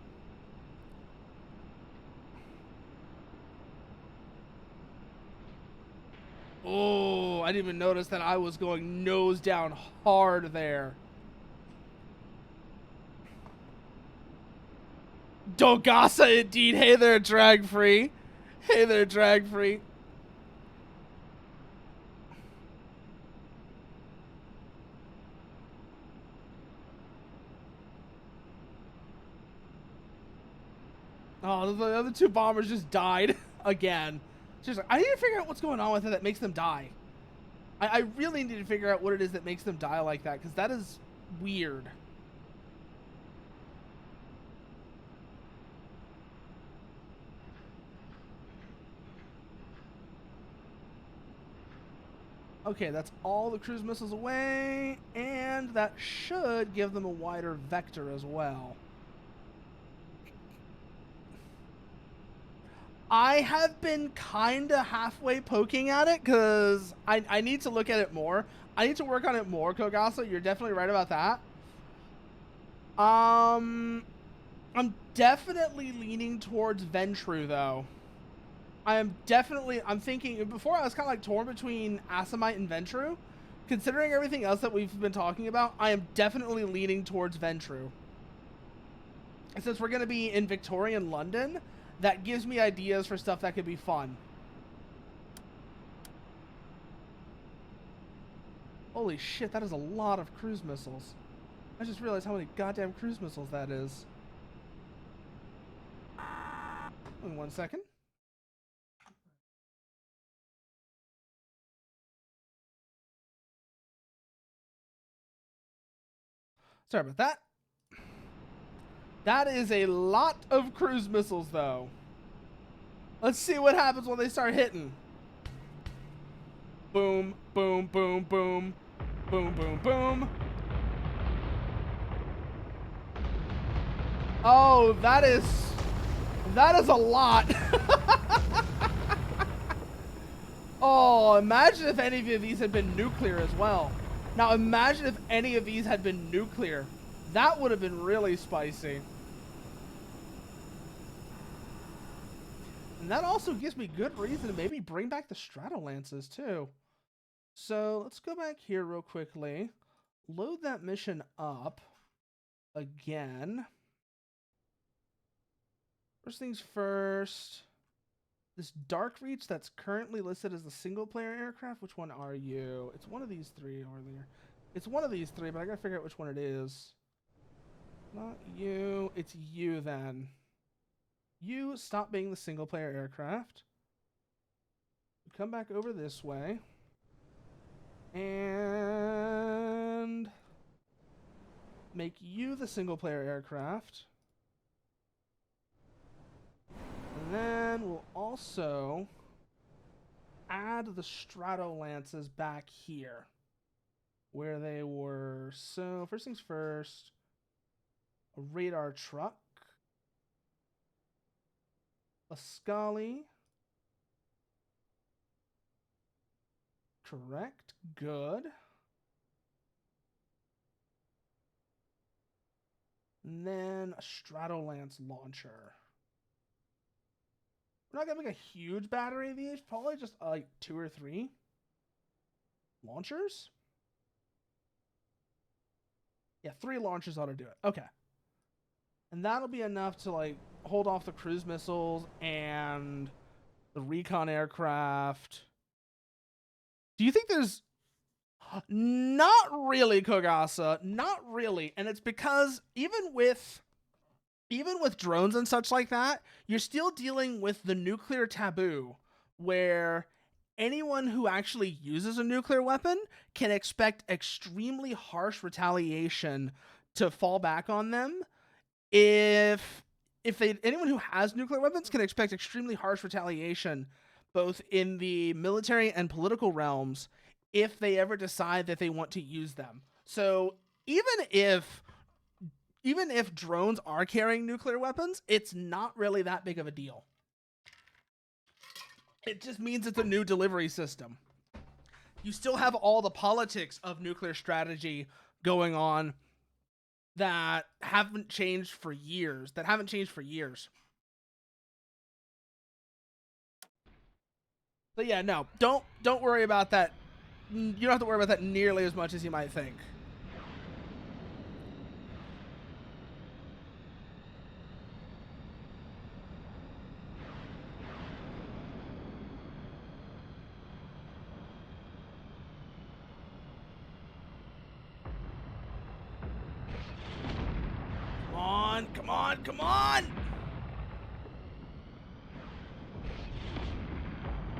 Oh, I didn't even notice that I was going nose down hard there. Dogasa indeed. Hey there, drag free. Hey there, drag free. Oh, the other 2 bombers just died again. She's like, I need to figure out what's going on with it that makes them die. I really need to figure out what it is that makes them die like that, because that is weird. Okay, that's all the cruise missiles away, and that should give them a wider vector as well. I have been kind of halfway poking at it because I need to look at it more. I need to work on it more, Kogasa. You're definitely right about that. I'm definitely leaning towards Ventru, though. I'm thinking, before I was kind of like torn between Asimite and Ventru. Considering everything else that we've been talking about, I am definitely leaning towards Ventru. And since we're going to be in Victorian London, that gives me ideas for stuff that could be fun. Holy shit, that is a lot of cruise missiles. I just realized how many goddamn cruise missiles that is. In 1 second. Sorry about that. That is a lot of cruise missiles, though. Let's see what happens when they start hitting. Boom, boom, boom, boom. Boom, boom, boom. Oh, that is a lot. Oh, imagine if any of these had been nuclear as well. Now, imagine if any of these had been nuclear. That would have been really spicy. And that also gives me good reason to maybe bring back the Stratolances, too. So, let's go back here real quickly. Load that mission up again. First things first. This Dark Reach that's currently listed as the single-player aircraft. Which one are you? It's one of these three earlier. It's one of these three, but I gotta figure out which one it is. Not you. It's you, then. You stop being the single-player aircraft. Come back over this way. And make you the single-player aircraft. And then we'll also add the Stratolances back here where they were. So first things first, a radar truck, a Scully. Correct. Good. And then a Stratolance launcher. We're not going to make a huge battery of these. Probably just like 2 or 3 launchers. Yeah, 3 launchers ought to do it. Okay. And that'll be enough to like hold off the cruise missiles and the recon aircraft. Do you think there's... Not really, Kogasa. Not really. And it's because even with drones and such like that, you're still dealing with the nuclear taboo, where anyone who actually uses a nuclear weapon can expect extremely harsh retaliation to fall back on them. Anyone who has nuclear weapons can expect extremely harsh retaliation, both in the military and political realms, if they ever decide that they want to use them. So even if drones are carrying nuclear weapons, it's not really that big of a deal. It just means it's a new delivery system. You still have all the politics of nuclear strategy going on that haven't changed for years. So yeah, no, don't worry about that. You don't have to worry about that nearly as much as you might think. Come on!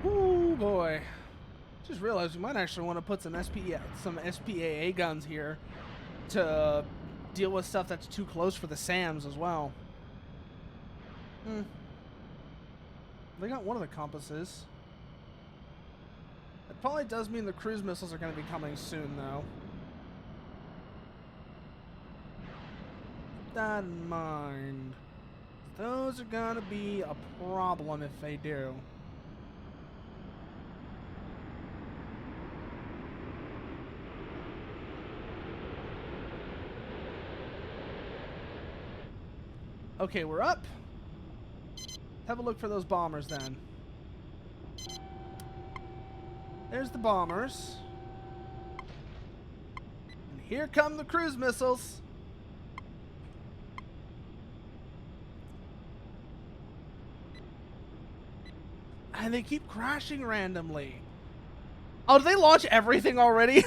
Ooh, boy. Just realized we might actually want to put some SPAA guns here to deal with stuff that's too close for the SAMs as well. They got one of the compasses. It probably does mean the cruise missiles are going to be coming soon, though. Keep that in mind. Those are gonna be a problem if they do. Okay, we're up. Have a look for those bombers then. There's the bombers. And here come the cruise missiles. And they keep crashing randomly. Oh, did they launch everything already?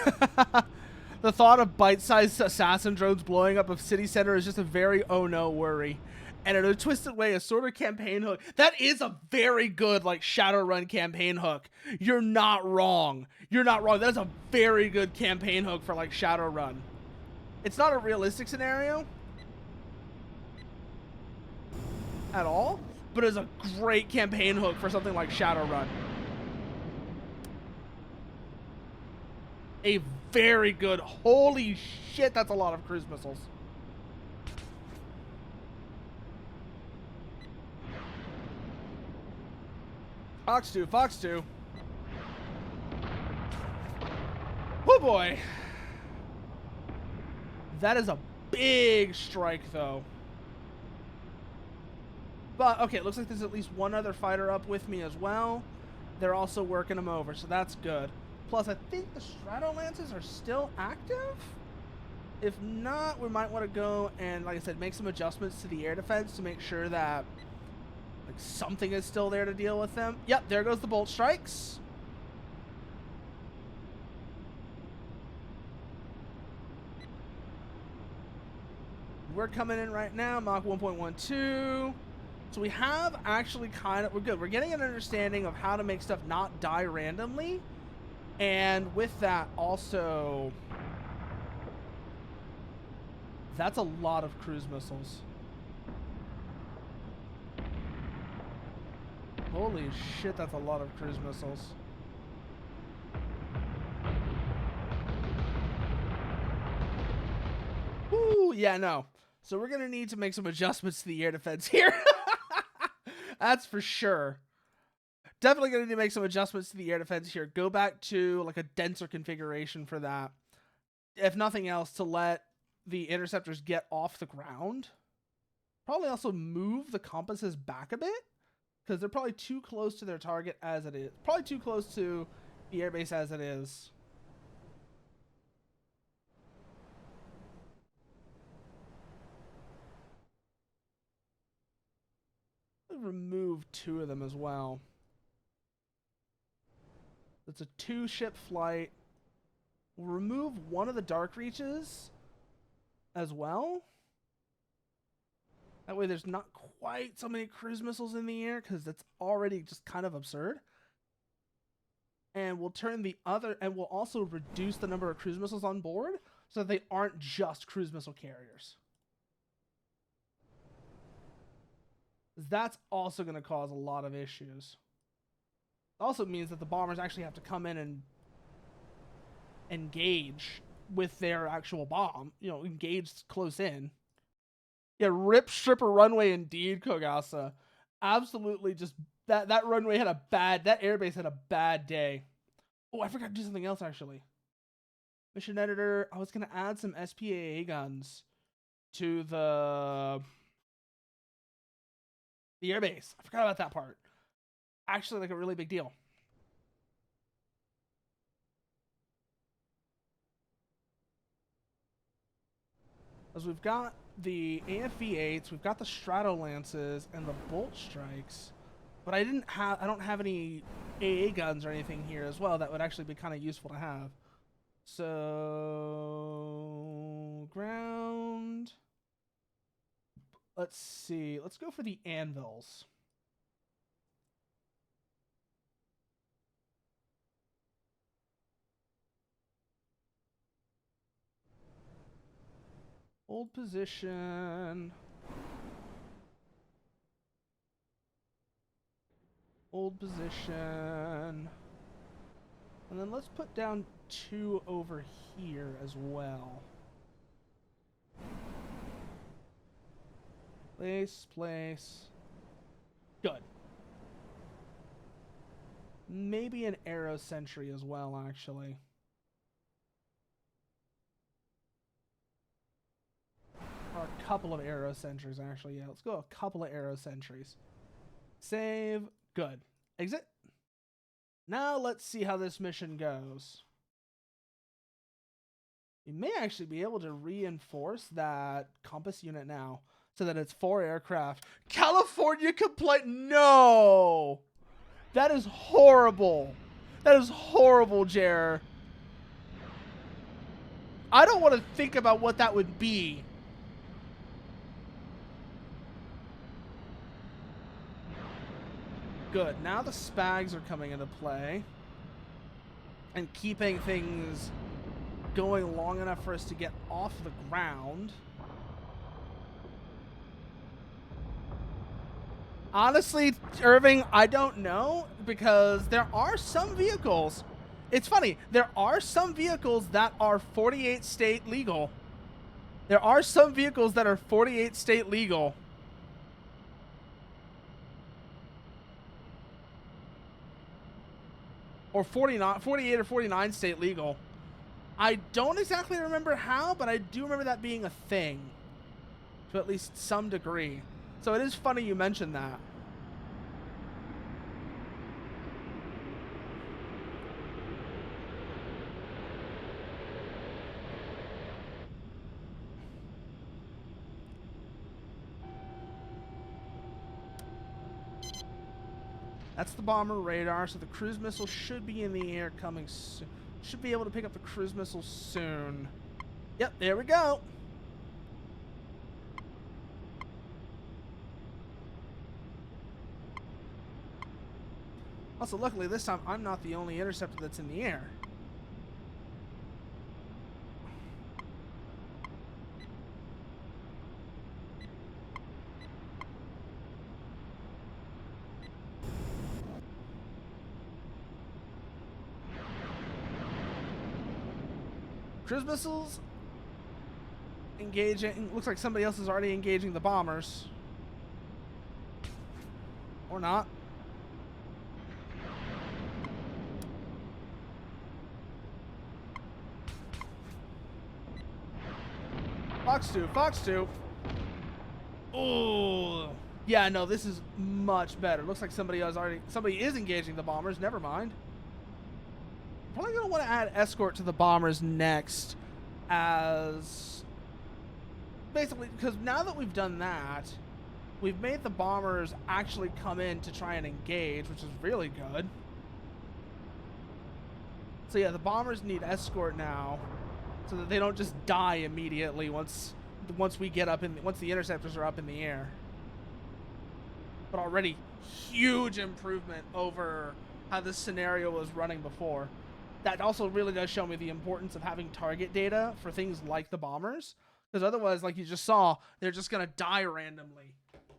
The thought of bite-sized assassin drones blowing up a city center is just a very oh no worry. And in a twisted way, a sort of campaign hook. That is a very good, like, Shadowrun campaign hook. You're not wrong. You're not wrong. That's a very good campaign hook for, like, Shadowrun. It's not a realistic scenario at all, but it's a great campaign hook for something like Shadowrun. A very good. Holy shit, that's a lot of cruise missiles. Fox 2, Fox 2. Oh boy. That is a big strike, though. But, okay, it looks like there's at least one other fighter up with me as well. They're also working them over, so that's good. Plus, I think the Stratolances are still active? If not, we might want to go and, like I said, make some adjustments to the air defense to make sure that, like, something is still there to deal with them. Yep, there goes the bolt strikes. We're coming in right now, Mach 1.12. So we have actually kind of, we're good. We're getting an understanding of how to make stuff not die randomly. And with that also, that's a lot of cruise missiles. Holy shit, that's a lot of cruise missiles. Ooh, yeah, no. So we're going to need to make some adjustments to the air defense here. That's for sure. Definitely going to need to make some adjustments to the air defense here. Go back to like a denser configuration for that. If nothing else, to let the interceptors get off the ground. Probably also move the compasses back a bit, because they're probably too close to their target as it is. Probably too close to the airbase as it is. Remove 2 of them as well. It's a 2-ship flight. We'll remove 1 of the dark reaches as well. That way there's not quite so many cruise missiles in the air, because that's already just kind of absurd. And we'll turn the other, and we'll also reduce the number of cruise missiles on board so that they aren't just cruise missile carriers. That's also going to cause a lot of issues. It also means that the bombers actually have to come in and engage with their actual bomb. You know, engage close in. Yeah, rip stripper runway indeed, Kogasa. Absolutely, just that runway had a bad, that airbase had a bad day. Oh, I forgot to do something else actually. Mission editor, I was going to add some SPAA guns to the airbase. I forgot about that part. Actually, like a really big deal. As we've got the AFV-8s, we've got the Stratolances and the Bolt Strikes, but I don't have any AA guns or anything here as well that would actually be kind of useful to have. So ground. Let's see. Let's go for the anvils. Hold position. Hold position. And then let's put down 2 over here as well. Place. Good. Maybe an arrow sentry as well, actually. Or a couple of arrow sentries, actually. Yeah, let's go a couple of arrow sentries. Save. Good. Exit. Now let's see how this mission goes. We may actually be able to reinforce that compass unit now so that it's 4 aircraft. California complaint. No! That is horrible. That is horrible, Jer. I don't want to think about what that would be. Good. Now the spags are coming into play and keeping things going long enough for us to get off the ground. Honestly, Irving, I don't know, because there are some vehicles. It's funny. There are some vehicles that are 48 state legal. There are some vehicles that are 48 state legal. Or 48 or 49 state legal. I don't exactly remember how, but I do remember that being a thing. To at least some degree. So it is funny you mentioned that. That's the bomber radar, so the cruise missile should be in the air coming soon. Should be able to pick up the cruise missile soon. Yep, there we go. Also, luckily this time I'm not the only interceptor that's in the air. Cruise missiles engaging. Looks like somebody else is already engaging the bombers. Or not. Fox 2, Fox 2. Oh, yeah, no, this is much better. Looks like somebody is engaging the bombers. Never mind. Probably gonna want to add escort to the bombers next, as basically, because now that we've done that, we've made the bombers actually come in to try and engage, which is really good. So yeah, the bombers need escort now, so that they don't just die immediately once we get up in once the interceptors are up in the air. But already huge improvement over how this scenario was running before. That also really does show me the importance of having target data for things like the bombers, because otherwise, like you just saw, they're just gonna die randomly.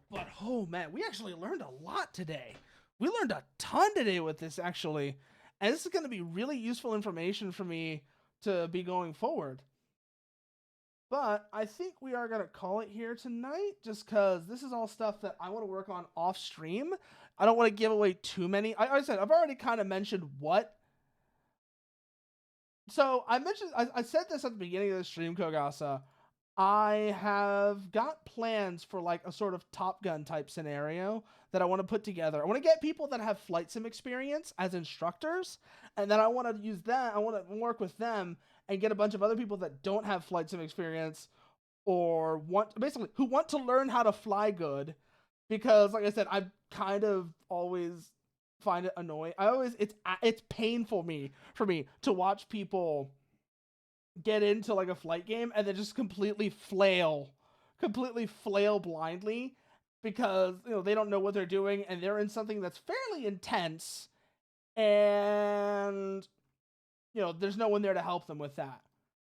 But oh man, we actually learned a lot today. We learned a ton today with this, actually, and this is going to be really useful information for me to be going forward. But I think we are going to call it here tonight, just because this is all stuff that I want to work on off stream. I don't want to give away too many. I said, I've already kind of mentioned what. So I said this at the beginning of the stream, Kogasa. I have got plans for like a sort of Top Gun type scenario that I want to put together. I want to get people that have flight sim experience as instructors, and then I want to use that. I want to work with them and get a bunch of other people that don't have flight sim experience or who want to learn how to fly good, because like I said, I kind of always find it annoying. It's painful for me to watch people get into like a flight game and then just completely flail blindly, because they don't know what they're doing and they're in something that's fairly intense, and there's no one there to help them with that.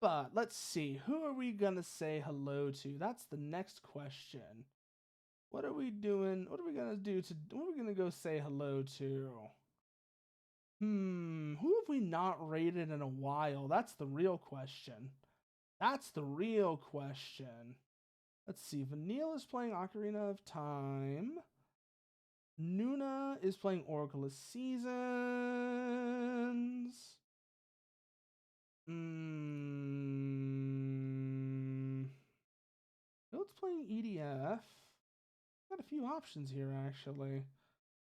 But let's see, who are we gonna say hello to? That's the next question. What are we doing? What are we gonna do what are we gonna go say hello to? Who have we not rated in a while? That's the real question. Let's see. Vanille is playing Ocarina of Time. Nuna is playing Oracle of Seasons. Build's playing EDF. Got a few options here, actually.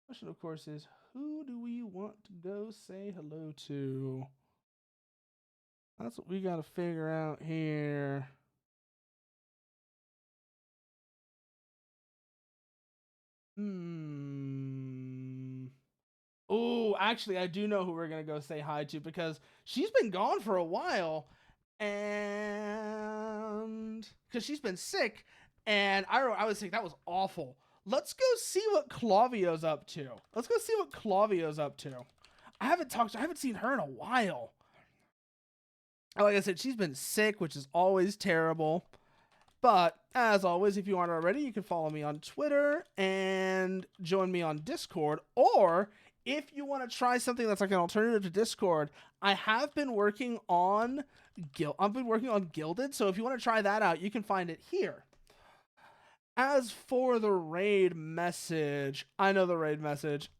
Question, of course, is who do we want to go say hello to? That's what we got to figure out here. Oh, actually, I do know who we're going to go say hi to because she's been gone for a while. And because she's been sick. And I was sick. That was awful. Let's go see what Clavio's up to. I haven't seen her in a while. Like I said, she's been sick, which is always terrible. But as always, if you aren't already, you can follow me on Twitter and join me on Discord. Or if you want to try something that's like an alternative to Discord, I have been working on Gilded. So if you want to try that out, you can find it here. As for the raid message, I know the raid message.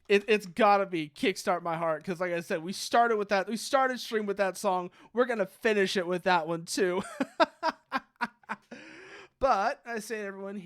It's gotta be Kickstart My Heart, because like I said, we started stream with that song. We're gonna finish it with that one too. But I say to everyone